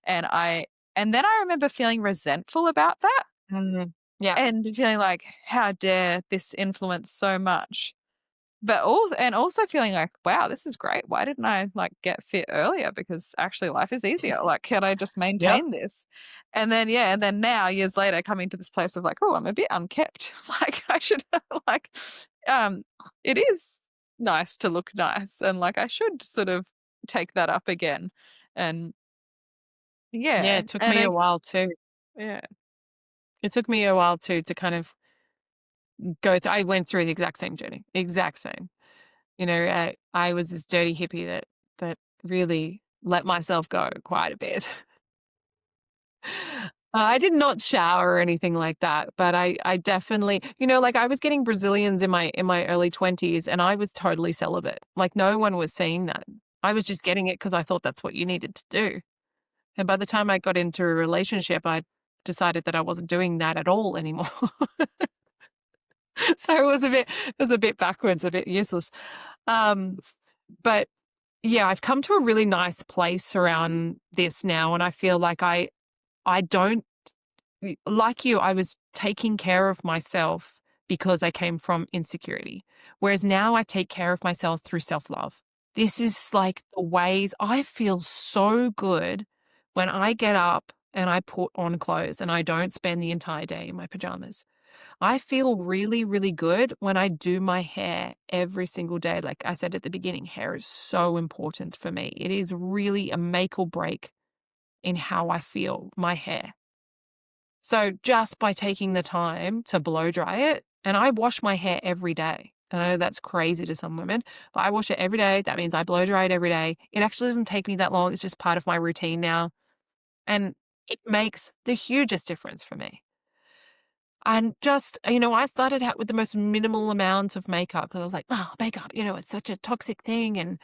S1: And I and then I remember feeling resentful about that
S2: Mm. Yeah.
S1: and feeling like, how dare this influence so much? But also feeling like, wow, this is great. Why didn't I like get fit earlier? Because actually life is easier. Like, can I just
S2: Yep.
S1: maintain this? And then yeah, and then now years later coming to this place of like, oh, I'm a bit unkept. Like I should like um it is nice to look nice and like I should sort of take that up again. And
S2: Yeah,
S1: yeah,
S2: it took
S1: and
S2: me a
S1: I
S2: while too.
S1: yeah.
S2: It took me a while too to kind of go through I went through the exact same journey, exact same. I was this dirty hippie that really let myself go quite a bit. I did not shower or anything like that, but I definitely like, I was getting Brazilians in my early 20s, and I was totally celibate. Like, no one was seeing that. I was just getting it because I thought that's what you needed to do. And by the time I got into a relationship, I decided that I wasn't doing that at all anymore. So it was a bit backwards, a bit useless. Um, but yeah, I've come to a really nice place around this now, and I feel like I don't like you, I was taking care of myself because I came from insecurity. Whereas now I take care of myself through self-love. This is like the ways I feel so good when I get up and I put on clothes and I don't spend the entire day in my pajamas. I feel really, really good when I do my hair every single day. Like I said at the beginning, hair is so important for me. It is really a make or break in how I feel, my hair. So just by taking the time to blow dry it, and I wash my hair every day. And I know that's crazy to some women, but I wash it every day. That means I blow dry it every day. It actually doesn't take me that long. It's just part of my routine now. And it makes the hugest difference for me. And just, I started out with the most minimal amount of makeup because I was like, oh, makeup, it's such a toxic thing.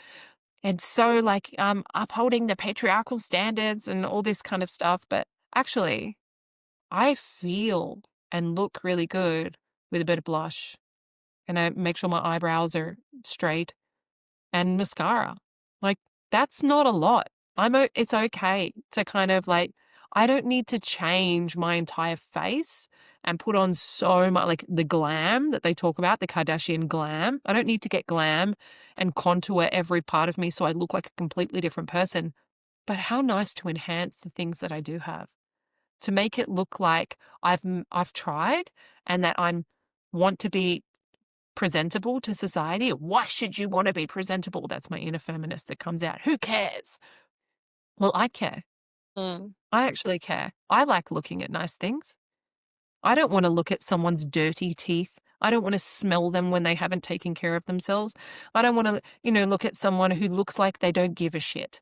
S2: And so like upholding the patriarchal standards and all this kind of stuff. But actually, I feel and look really good with a bit of blush, and I make sure my eyebrows are straight and mascara. Like, that's not a lot. It's okay to kind of like, I don't need to change my entire face and put on so much like the glam that they talk about, the Kardashian glam. I don't need to get glam and contour every part of me so I look like a completely different person. But how nice to enhance the things that I do have, to make it look like I've tried and that I'm want to be presentable to society. Why should you want to be presentable? That's my inner feminist that comes out. Who cares? Well, I care.
S1: Mm,
S2: I actually care. I like looking at nice things. I don't want to look at someone's dirty teeth. I don't want to smell them when they haven't taken care of themselves. I don't want to, look at someone who looks like they don't give a shit.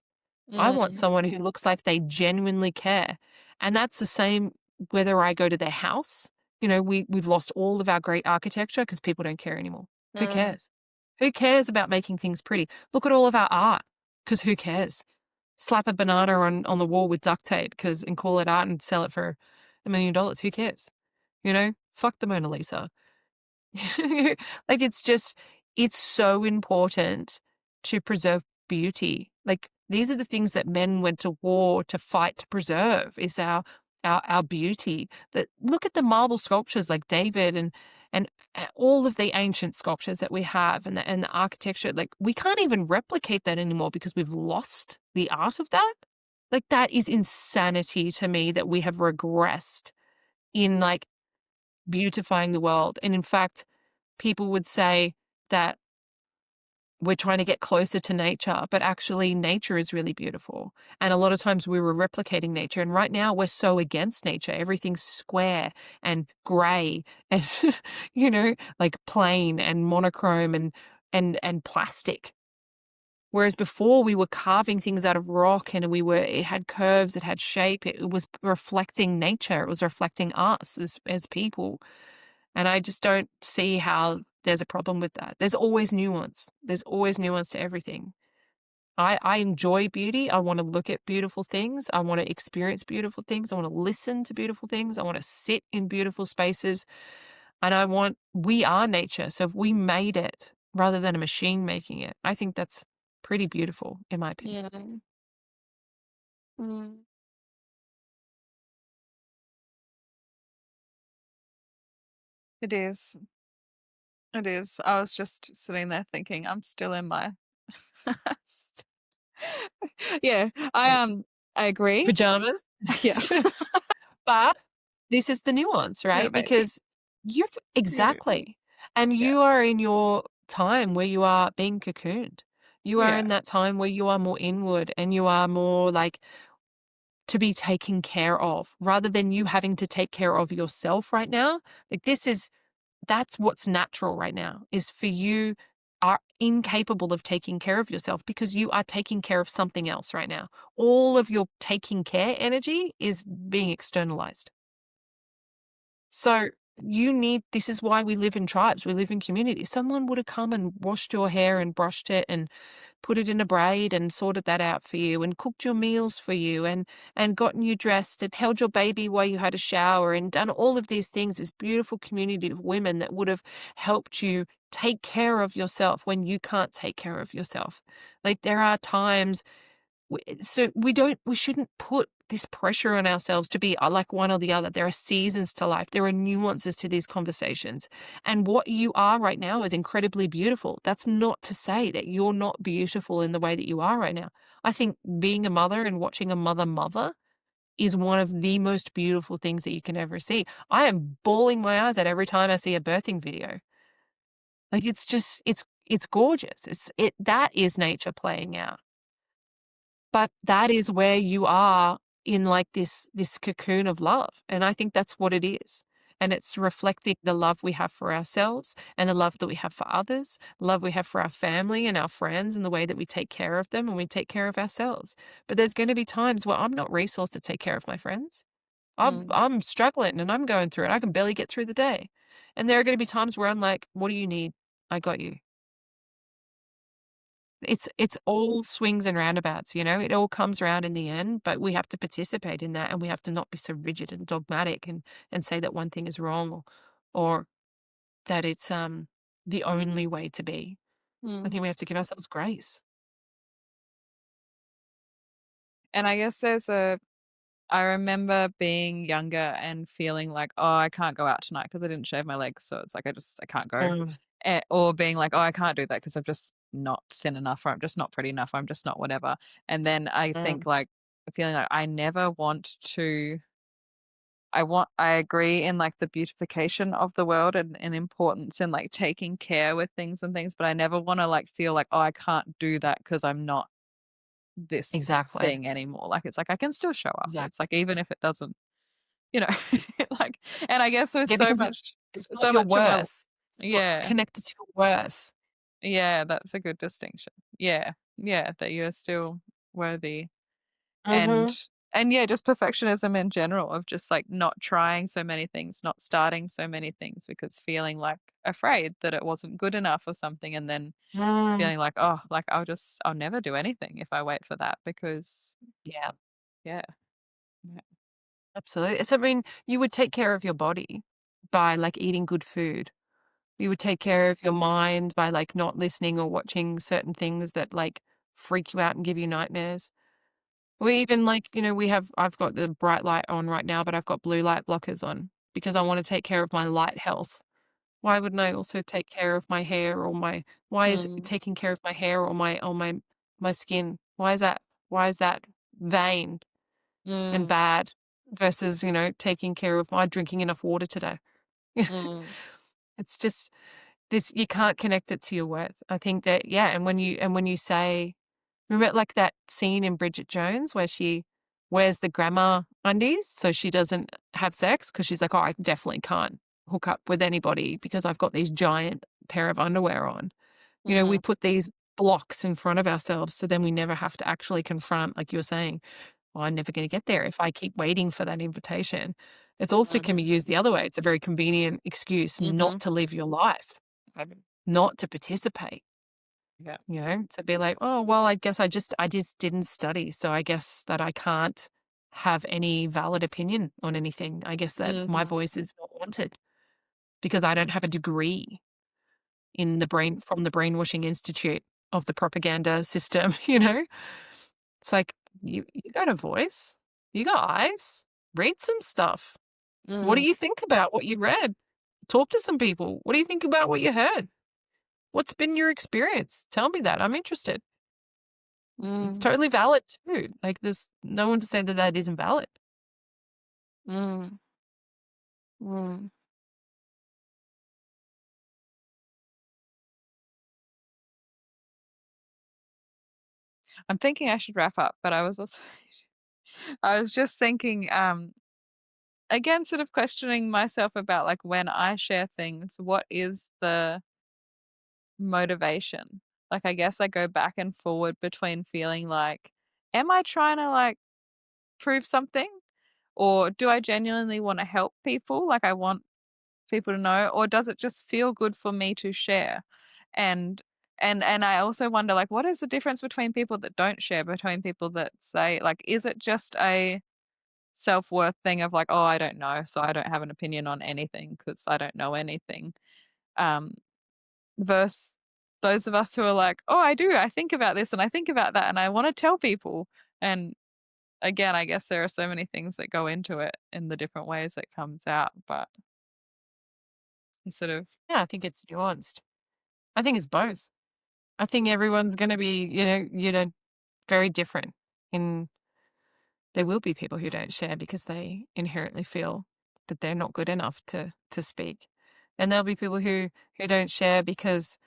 S2: I want
S1: mm,
S2: someone who looks like they genuinely care. And that's the same whether I go to their house. We've lost all of our great architecture because people don't care anymore. Who
S1: mm,
S2: cares? Who cares about making things pretty? Look at all of our art, because who cares? Slap a banana on the wall with duct tape and call it art and sell it for $1 million. Who cares? Fuck the Mona Lisa. Like, it's so important to preserve beauty. Like, these are the things that men went to war to fight to preserve, is our beauty. That look at the marble sculptures like David and all of the ancient sculptures that we have, and the architecture. Like, we can't even replicate that anymore because we've lost the art of that. Like, that is insanity to me that we have regressed in, like, beautifying the world. And in fact, people would say that we're trying to get closer to nature, but actually nature is really beautiful. And a lot of times we were replicating nature. And right now we're so against nature. Everything's square and gray and, like plain and monochrome and plastic. Whereas before we were carving things out of rock, and it had curves, it had shape, it was reflecting nature, it was reflecting us as people. And I just don't see how there's a problem with that. There's always nuance. There's always nuance to everything. I enjoy beauty. I want to look at beautiful things. I want to experience beautiful things. I want to listen to beautiful things. I want to sit in beautiful spaces. And we are nature. So if we made it rather than a machine making it, I think that's pretty beautiful, in my opinion.
S1: Mm. Mm. It is. It is. I was just sitting there thinking, I'm still in my Yeah, I agree.
S2: Pajamas.
S1: Yeah.
S2: But this is the nuance,
S1: Yeah,
S2: right?
S1: maybe.
S2: Because you've
S1: It is.
S2: exactly. And
S1: Yeah.
S2: you are in your time where you are being cocooned. You are
S1: Yeah.
S2: in that time where you are more inward and you are more like to be taken care of rather than you having to take care of yourself right now. Like, that's what's natural right now, is for you are incapable of taking care of yourself because you are taking care of something else right now. All of your taking care energy is being externalized. So this is why we live in tribes, we live in communities. Someone would have come and washed your hair and brushed it and put it in a braid and sorted that out for you and cooked your meals for you and gotten you dressed and held your baby while you had a shower and done all of these things. This beautiful community of women that would have helped you take care of yourself when you can't take care of yourself. Like, there are times so we shouldn't put this pressure on ourselves to be like one or the other. There are seasons to life. There are nuances to these conversations. And what you are right now is incredibly beautiful. That's not to say that you're not beautiful in the way that you are right now. I think being a mother and watching a mother is one of the most beautiful things that you can ever see. I am bawling my eyes out every time I see a birthing video. Like, it's just it's gorgeous. That is nature playing out. But that is where you are in, like, this cocoon of love, and I think that's what it is, and it's reflecting the love we have for ourselves and the love that we have for others, love we have for our family and our friends and the way that we take care of them and we take care of ourselves. But there's gonna be times where I'm not resourced to take care of my friends.
S1: Mm.
S2: I'm struggling and I'm going through it. I can barely get through the day. And there are gonna be times where I'm like, "What do you need? I got you." It's all swings and roundabouts, it all comes around in the end, but we have to participate in that, and we have to not be so rigid and dogmatic and say that one thing is wrong or that it's, the only way to be. I
S1: Mm.
S2: think we have to give ourselves grace.
S1: And I guess I remember being younger and feeling like, "Oh, I can't go out tonight because I didn't shave my legs, so it's like I can't go."
S2: Mm,
S1: Or being like, "Oh, I can't do that because 'cause I'm just not thin enough, or I'm just not pretty enough, I'm just not whatever." And then I think,
S2: mm,
S1: like, feeling like I never want to I agree in, like, the beautification of the world and importance in, like, taking care with things and things, but I never wanna, like, feel like, "Oh, I can't do that because 'cause I'm not this
S2: exactly,
S1: thing anymore." Like, it's like I can still show up. It's
S2: exactly.
S1: like even if it doesn't, you know, like, and I guess with
S2: Yeah, because it's not
S1: so
S2: your
S1: much of my
S2: worth. It's not
S1: yeah.
S2: connected to your worth.
S1: Yeah, that's a good distinction. Yeah. Yeah, that you're still worthy. And
S2: Mhm,
S1: yeah, just perfectionism in general of just like not trying so many things, not starting so many things because feeling like afraid that it wasn't good enough or something and then
S2: mm,
S1: feeling like, oh, like I'll never do anything if I wait for that because
S2: yeah,
S1: yeah. Yeah.
S2: absolutely. So, I mean, you would take care of your body by, like, eating good food. You would take care of your mind by, like, not listening or watching certain things that, like, freak you out and give you nightmares. Or even, like, I've got the bright light on right now, but I've got blue light blockers on because I
S1: Mm,
S2: wanna take care of my light health. Why wouldn't I also take care of my hair or my why is
S1: mm,
S2: taking care of my hair or my skin, why is that vain and
S1: mm,
S2: bad versus, taking care of my drinking enough water today?
S1: mm,
S2: It's just this you can't connect it to your worth. I think that yeah, and when you say remember like that scene in Bridget Jones where she wears the grandma undies so she doesn't have sex because she's like, "Oh, I definitely can't hook up with anybody because I've got these giant pair of underwear on." We
S1: mhm,
S2: put these blocks in front of ourselves so then we never have to actually confront, like you were saying, "Well, I'm never gonna get there if I keep waiting for that invitation." It's also can be
S1: mhm,
S2: used the other way. It's a very convenient excuse not
S1: mhm.
S2: to live your life, not to participate.
S1: Yeah.
S2: To be like, "Oh, well, I just didn't study, so I guess that I can't have any valid opinion on anything. I guess that my
S1: Mhm,
S2: voice is not wanted because I don't have a degree in the brainwashing institute of the propaganda system," you know? It's like, you got a voice, you got eyes, read some stuff. What do
S1: mm,
S2: you think about what you read? Talk to some people. What do you think about what you heard? What's been your experience? Tell me that. I'm interested. It's
S1: mm,
S2: totally valid too. Like, there's no one to say that that isn't valid.
S1: mm, mm. I'm thinking I should wrap up, but I was also I was just thinking, again, sort of questioning myself about like when I share things, what is the motivation? Like, I guess I go back and forward between feeling like, am I trying to like prove something? Or do I genuinely want to help people? Like, I want people to know, or does it just feel good for me to share? And and I also wonder like what is the difference between people that don't share, between people that say like is it just a self-worth thing of like, oh, I don't know, so I don't have an opinion on anything because I don't know anything. Um, versus those of us who are like, oh, I do, I think about this and I think about that and I want to tell people. And again, I guess there are so many things that go into it in the different ways it comes out, but it's sort of
S2: Yeah, I think it's nuanced. I think it's both. I think everyone's gonna be, very different. And there will be people who don't share because they inherently feel that they're not good enough to speak. And there'll be people who don't share because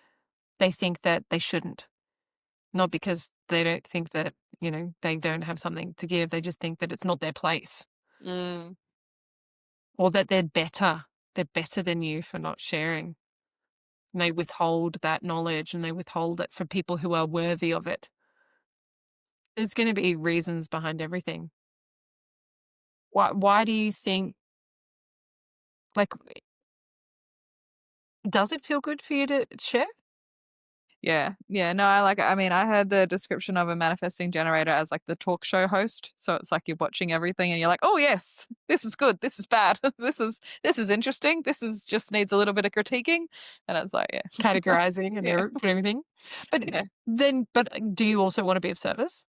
S2: they think that they shouldn't, not because they don't think that, they don't have something to give. They just think that it's not their place
S1: mm,
S2: or that they're better. They're better than you for not sharing. And they withhold that knowledge and they withhold it for people who are worthy of it. There's going to be reasons behind everything. Why do you think, like, does it feel good for you to share?
S1: yeah, yeah. No, I like it. I mean, I heard the description of a manifesting generator as like the talk show host. So it's like you're watching everything and you're like, oh yes, this is good, this is bad, this is interesting, this is just needs a little bit of critiquing. And it's like, yeah.
S2: Categorizing and
S1: Yeah.
S2: everything. But
S1: Yeah.
S2: do you also want to be of service?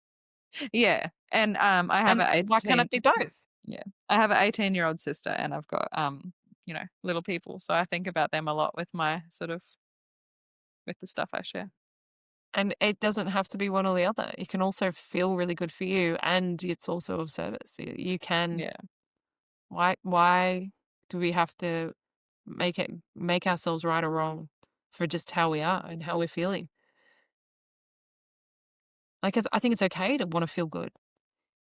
S1: Yeah. And I have
S2: And
S1: an
S2: why can't
S1: 18
S2: it be both?
S1: yeah. I have an 18-year-old sister and I've got little people. So I think about them a lot with my sort of with the stuff I share.
S2: And it doesn't have to be one or the other. It can also feel really good for you and it's also of service. You can
S1: Yeah.
S2: why do we have to make ourselves right or wrong for just how we are and how we're feeling? Like I think it's okay to want to feel good.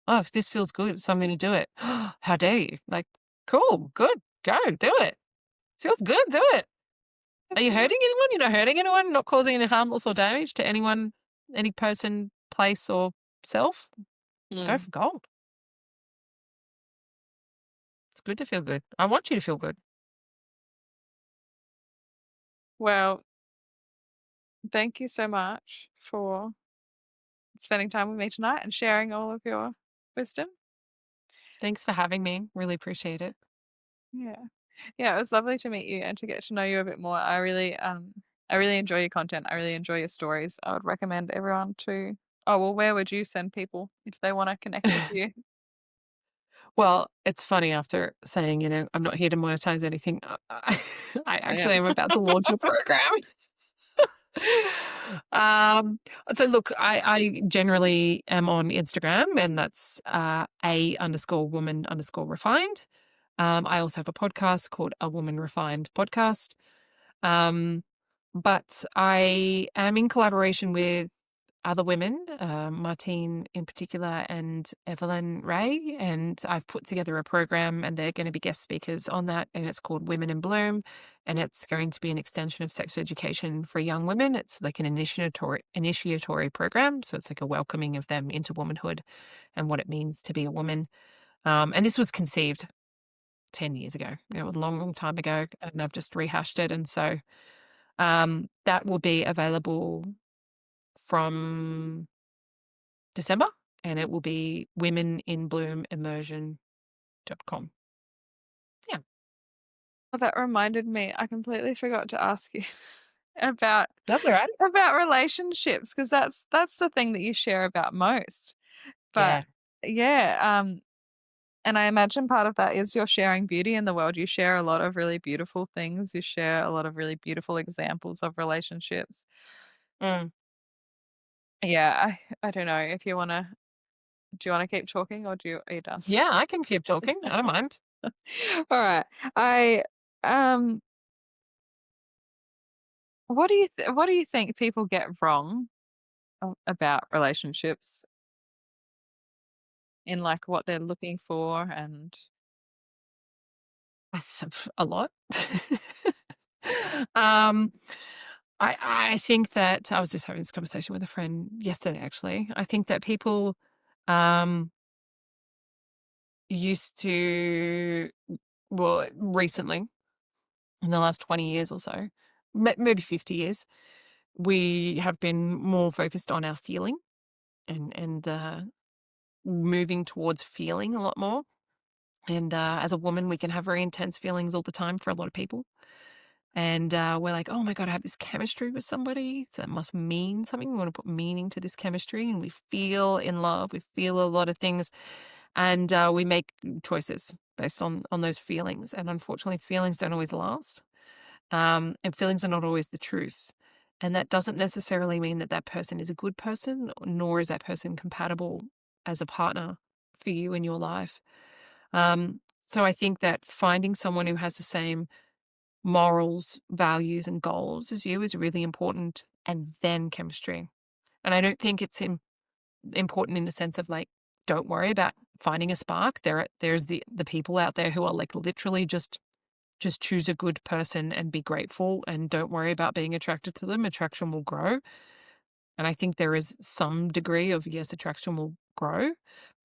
S2: Oh, if this feels good, so I'm going to do it. How dare you? Like, cool, good, go, do it. Feels good, do it. Are
S1: That's
S2: you
S1: right.
S2: hurting anyone? You're not hurting anyone, not causing any harmless or damage to anyone, any person, place, or self. Go
S1: Mm.
S2: for gold. It's good to feel good. I want you to feel good.
S1: Well, thank you so much for spending time with me tonight and sharing all of your wisdom.
S2: Thanks for having me. Really appreciate it.
S1: Yeah. Yeah, it was lovely to meet you and to get to know you a bit more. I really enjoy your content. I really enjoy your stories. I would recommend everyone to. Oh, well, where would you send people if they want to connect with you?
S2: Well, it's funny after saying, I'm not here to monetize anything. I
S1: I
S2: actually
S1: am.
S2: am about to launch a program. Um, so look, I generally am on Instagram, and that's a_woman_refined. I also have a podcast called A Woman Refined Podcast. Um, but I am in collaboration with other women, Martine in particular and Evelyn Ray, and I've put together a program and they're going to be guest speakers on that, and it's called Women in Bloom, and it's going to be an extension of sex education for young women. It's like an initiatory program, so it's like a welcoming of them into womanhood and what it means to be a woman. And this was conceived 10 years ago, a long, long time ago, and I've just rehashed it, and so that will be available from December, and it will be womeninbloomimmersion.com. Yeah,
S1: Oh, that reminded me. I completely forgot to ask you about
S2: that's all right.
S1: relationships because that's the thing that you share about most. But
S2: Yeah.
S1: yeah, and I imagine part of that is you're sharing beauty in the world. You share a lot of really beautiful things. You share a lot of really beautiful examples of relationships.
S2: Mm.
S1: Yeah, I don't know if you wanna do you wanna keep talking or are you done?
S2: Yeah, I can keep talking. I don't mind.
S1: All right. I um what do you think people get wrong about relationships in like what they're looking for and
S2: That's a lot. um, I think that I was just having this conversation with a friend yesterday, actually. I think that people um, used to, well, recently, in the last 20 years or so, maybe 50 years, we have been more focused on our feeling and moving towards feeling a lot more. And as a woman, we can have very intense feelings all the time for a lot of people. And we're like, oh my God, I have this chemistry with somebody. So that must mean something. We want to put meaning to this chemistry. And we feel in love. We feel a lot of things. And we make choices based on those feelings. And unfortunately, feelings don't always last. And feelings are not always the truth. And that doesn't necessarily mean that that person is a good person, nor is that person compatible as a partner for you in your life. So I think that finding someone who has the same morals, values, and goals as you is really important, and then chemistry. And I don't think it's important in the sense of like, don't worry about finding a spark. There's the people out there who are like literally just choose a good person and be grateful and don't worry about being attracted to them. Attraction will grow. And I think there is some degree of, yes, attraction will grow.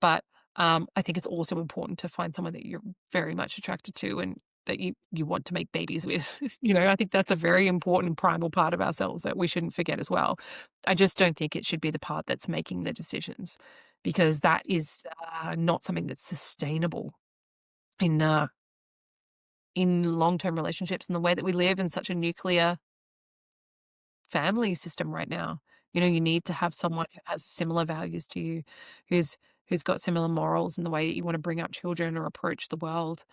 S2: But I think it's also important to find someone that you're very much attracted to and that you want to make babies with. I think that's a very important primal part of ourselves that we shouldn't forget as well. I just don't think it should be the part that's making the decisions because that is not something that's sustainable in long-term relationships and the way that we live in such a nuclear family system right now. You need to have someone who has similar values to you, who's who's got similar morals in the way that you want to bring up children or approach the world,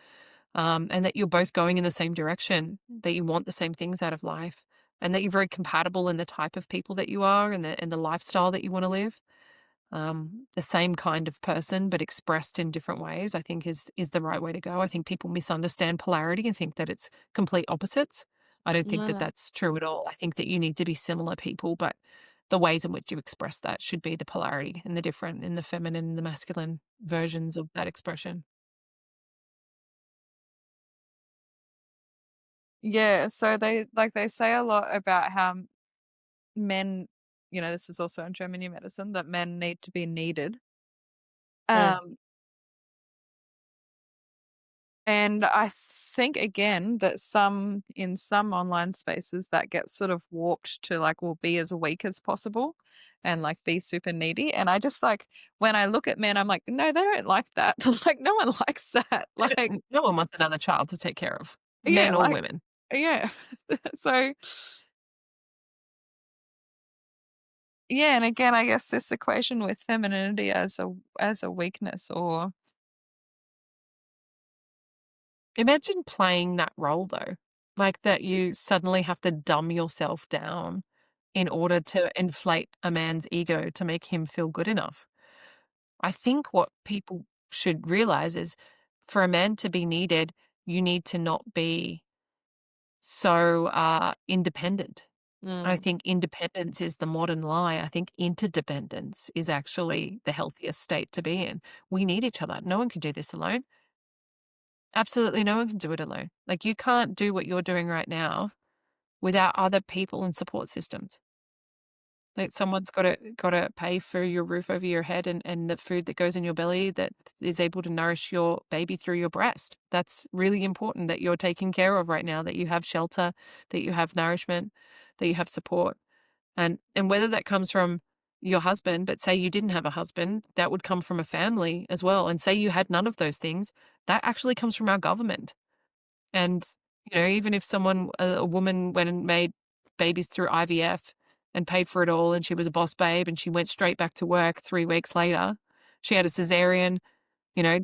S2: and that you're both going in the same direction, that you want the same things out of life, and that you're very compatible in the type of people that you are and the lifestyle that you want to live. The same kind of person, but expressed in different ways, I think is the right way to go. I think people misunderstand polarity and think that it's complete opposites. I don't think that
S1: no.
S2: that's true at all. I think that you need to be similar people, but the ways in which you express that should be the polarity and the different in the feminine and the masculine versions of that expression.
S1: Yeah, so they say a lot about how men, this is also in German medicine, that men need to be needed.
S2: Mm.
S1: Um, and I think again that in some online spaces that gets sort of warped to like, will be as weak as possible and like be super needy. And I just like when I look at men, I'm like, no, they don't like that. Like no one likes that. Like
S2: No one wants another child to take care of.
S1: Yeah,
S2: men or
S1: like
S2: women.
S1: yeah. So, yeah, and again, I guess this equation with femininity as a weakness or
S2: Imagine playing that role though, like that you suddenly have to dumb yourself down in order to inflate a man's ego to make him feel good enough. I think what people should realize is for a man to be needed, you need to not be so independent. I
S1: mm,
S2: think independence is the modern lie. I think interdependence is actually the healthiest state to be in. We need each other. No one can do this alone. Absolutely no one can do it alone. Like you can't do what you're doing right now without other people and support systems. Like someone's gotta pay for your roof over your head and the food that goes in your belly that is able to nourish your baby through your breast. That's really important that you're taken care of right now, that you have shelter, that you have nourishment, that you have support. And whether that comes from your husband, but say you didn't have a husband, that would come from a family as well. And say you had none of those things, that actually comes from our government. And, even if a woman went and made babies through IVF and paid for it all and she was a boss babe and she went straight back to work 3 weeks later, she had a cesarean,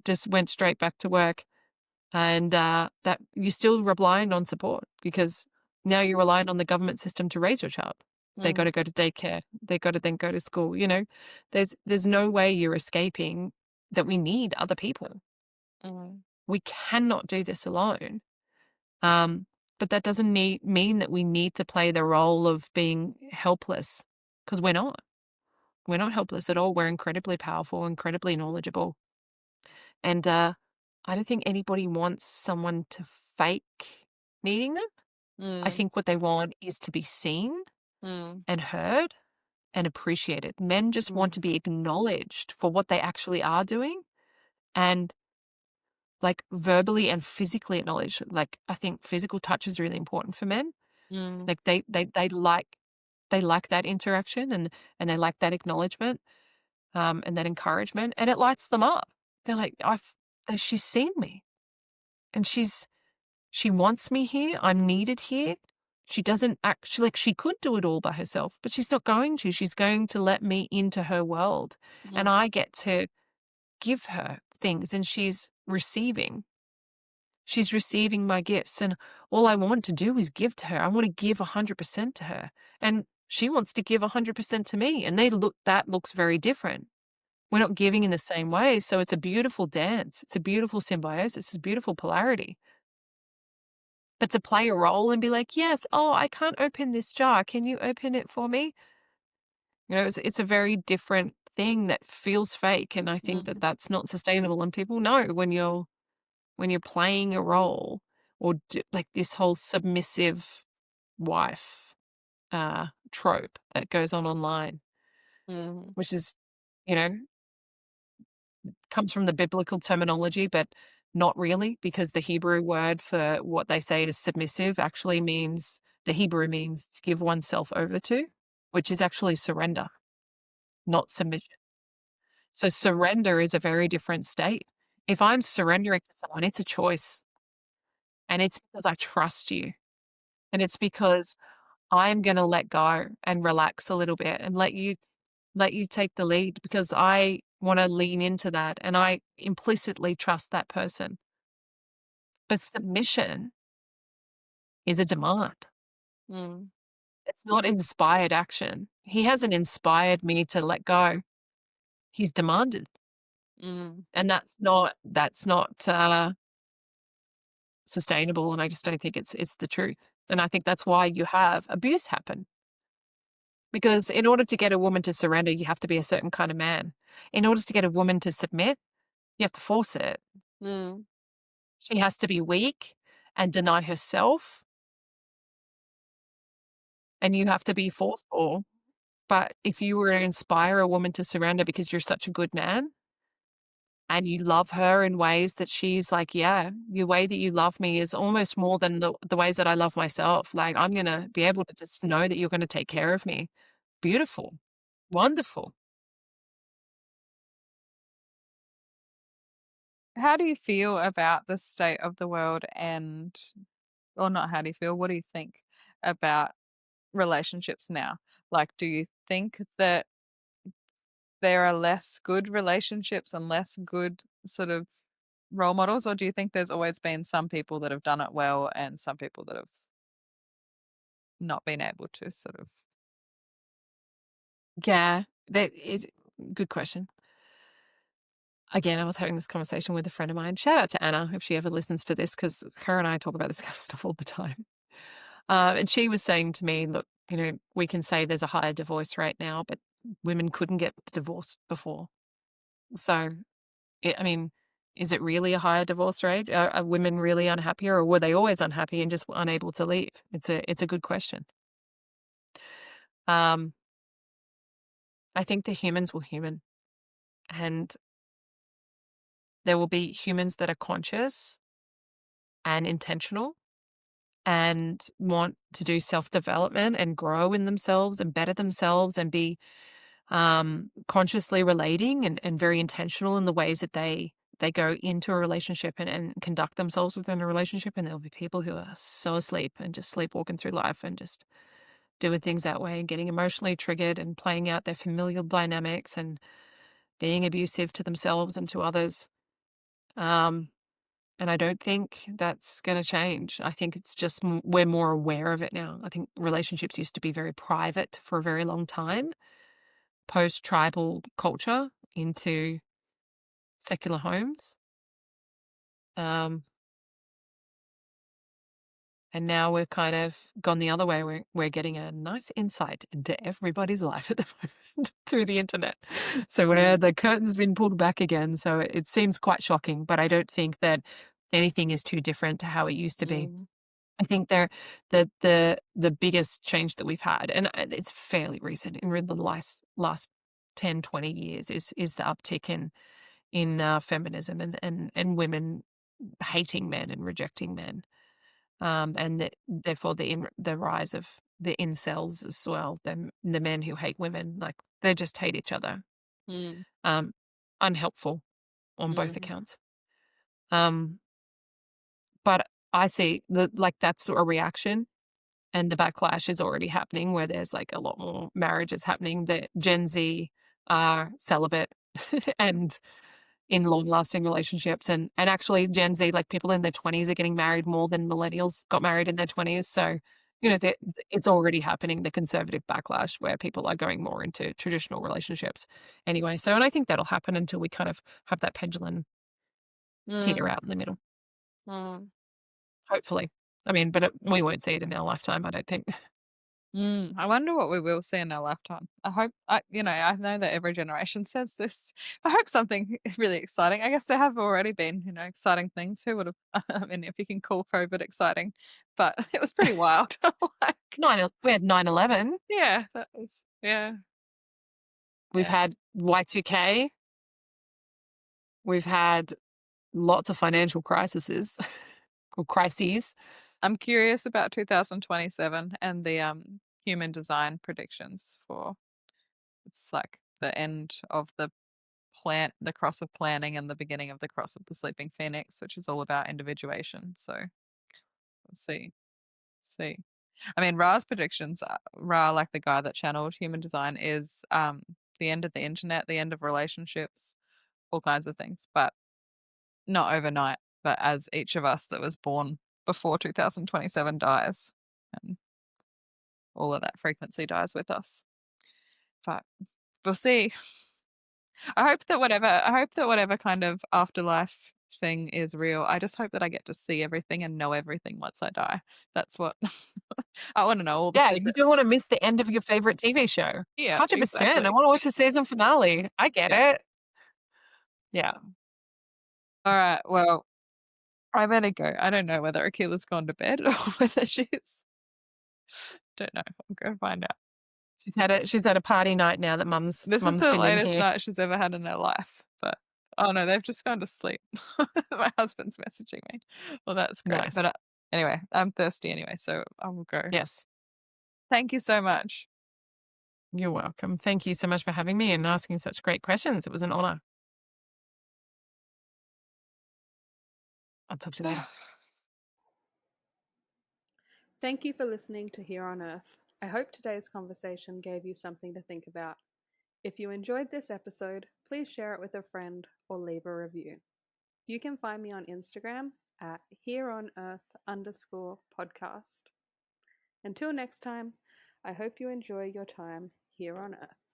S2: just went straight back to work and, that you're still relying on support because now you're relying on the government system to raise your child. They
S1: mm,
S2: gotta go to daycare. They gotta then go to school, you know? There's no way you're escaping that we need other people.
S1: mm,
S2: We cannot do this alone. Um, but that doesn't mean that we need to play the role of being helpless because we're not. We're not helpless at all. We're incredibly powerful, incredibly knowledgeable. And I don't think anybody wants someone to fake needing them. I
S1: mm,
S2: think what they want is to be seen
S1: mm,
S2: and heard and appreciated. Men just want to
S1: mm,
S2: be acknowledged for what they actually are doing and like verbally and physically acknowledged. Like I think physical touch is really important for men.
S1: mm,
S2: Like they like that interaction and they like that acknowledgement, and that encouragement, and it lights them up. They're like, she's seen me and she wants me here. I'm needed here. She doesn't actually like she could do it all by herself, but she's not going to. She's going to let me into her world and
S1: mm,
S2: I get to give her things and She's receiving my gifts, and all I want to do is give to her. I want to give 100% to her, and she wants to give 100% to me, and that looks very different. We're not giving in the same way, so it's a beautiful dance. It's a beautiful symbiosis. It's a beautiful polarity. But to play a role and be like, "Yes, oh, I can't open this jar. Can you open it for me?" It's a very different thing that feels fake, and I think that
S1: mm,
S2: that's not sustainable, and people know when you're playing a role or like this whole submissive wife trope that goes on online,
S1: mm,
S2: which is, you know, comes from the biblical terminology, but not really because the Hebrew word for what they say is submissive actually means the Hebrew means to give oneself over to, which is actually surrender, not submission. So surrender is a very different state. If I'm surrendering to someone, it's a choice and it's because I trust you. And it's because I'm gonna let go and relax a little bit and let you take the lead because I wanna lean into that and I implicitly trust that person. But submission is a demand.
S1: mm,
S2: It's not inspired action. He hasn't inspired me to let go. He's demanded.
S1: mm.
S2: And that's not sustainable. And I just don't think it's the truth. And I think that's why you have abuse happen. Because in order to get a woman to surrender, you have to be a certain kind of man. In order to get a woman to submit, you have to force it.
S1: Mm,
S2: She has to be weak and deny herself, and you have to be forceful. But if you were to inspire a woman to surrender because you're such a good man and you love her in ways that she's like, yeah, the way that you love me is almost more than the ways that I love myself. Like, I'm going to be able to just know that you're going to take care of me. Beautiful. Wonderful.
S1: how do you feel about the state of the world and or not how do you feel, what do you think about relationships now? Like, do you think that there are less good relationships and less good sort of role models, or do you think there's always been some people that have done it well and some people that have not been able to sort of.
S2: Yeah, that is good question. Again, I was having this conversation with a friend of mine. Shout out to Anna if she ever listens to this, because her and I talk about this kind of stuff all the time. And she was saying to me, look, we can say there's a higher divorce rate now, but women couldn't get divorced before. So, I mean, is it really a higher divorce rate? Are women really unhappy, or were they always unhappy and just unable to leave? It's a good question. Um, I think the humans will human, and there will be humans that are conscious and intentional and want to do self-development and grow in themselves and better themselves and be consciously relating and very intentional in the ways that they go into a relationship and conduct themselves within a relationship. And there'll be people who are so asleep and just sleepwalking through life and just doing things that way and getting emotionally triggered and playing out their familial dynamics and being abusive to themselves and to others. Um, And I don't think that's going to change. I think it's just we're more aware of it now. I think relationships used to be very private for a very long time, post tribal culture into secular homes. Um, and now we're kind of gone the other way. We're getting a nice insight into everybody's life at the moment through the internet. So where
S1: Mm.
S2: the curtain's been pulled back again. So it seems quite shocking, but I don't think that anything is too different to how it used to be.
S1: Mm.
S2: I think they're the biggest change that we've had, and it's fairly recent in the last 10, 20 years is the uptick in feminism and women hating men and rejecting men, and therefore the rise of the incels as well, the men who hate women, like they just hate each other,
S1: Mm.
S2: um, unhelpful on both
S1: Mm.
S2: accounts. Um, but I see that's a reaction. And the backlash is already happening where there's, like, a lot more marriages happening. The Gen Z are celibate and in long-lasting relationships, and actually Gen Z, like, people in their 20s are getting married more than millennials got married in their 20s, so, the it's already happening, the conservative backlash where people are going more into traditional relationships anyway, so and I think that'll happen until we kind of have that pendulum teeter
S1: Mm.
S2: out in the middle,
S1: Mm.
S2: hopefully. I mean, but we won't see it in our lifetime, I don't think.
S1: Mm. I wonder what we will see in our lifetime. I hope, I know that every generation says this. I hope something really exciting. I guess there have already been, exciting things. Who would have, I mean, if you can call COVID exciting, but it was pretty wild. Like,
S2: 9 we had 9/11.
S1: yeah, that was, yeah,
S2: We've
S1: yeah.
S2: had Y2K. We've had lots of financial crises or crises.
S1: I'm curious about 2027 and the human design predictions for it's like the end of the cross of planning and the beginning of the cross of the sleeping phoenix, which is all about individuation. So we'll see. See. I mean, Ra's predictions, Ra, like the guy that channeled human design, is the end of the internet, the end of relationships, all kinds of things, but not overnight, but as each of us that was born before 2027 dies. And all of that frequency dies with us. But we'll see. I hope that whatever kind of afterlife thing is real. I just hope that I get to see everything and know everything once I die. That's what I want to know, all the
S2: Yeah, you don't
S1: secrets.
S2: wanna miss the end of your favorite TV show.
S1: Yeah,
S2: 100%. I
S1: exactly.
S2: wanna watch the season finale. I get
S1: Yeah.
S2: it. Yeah.
S1: All right. Well, I better go. I don't know whether Akila's gone to bed or whether she's. Don't know. I'll go find out.
S2: She's had a party night now that
S1: This is
S2: mum's
S1: the
S2: been in
S1: latest
S2: here.
S1: night she's ever had in her life. But oh no, they've just gone to sleep. My husband's messaging me. Well, that's great. But
S2: Nice.
S1: anyway, I'm thirsty anyway, so I will go.
S2: Yes.
S1: Thank you so much.
S2: You're welcome. Thank you so much for having me and asking such great questions. It was an honor. I'll talk to you later.
S1: Thank you for listening to Here on Earth. I hope today's conversation gave you something to think about. If you enjoyed this episode, please share it with a friend or leave a review. You can find me on Instagram at hereonearth_podcast. Until next time, I hope you enjoy your time here on Earth.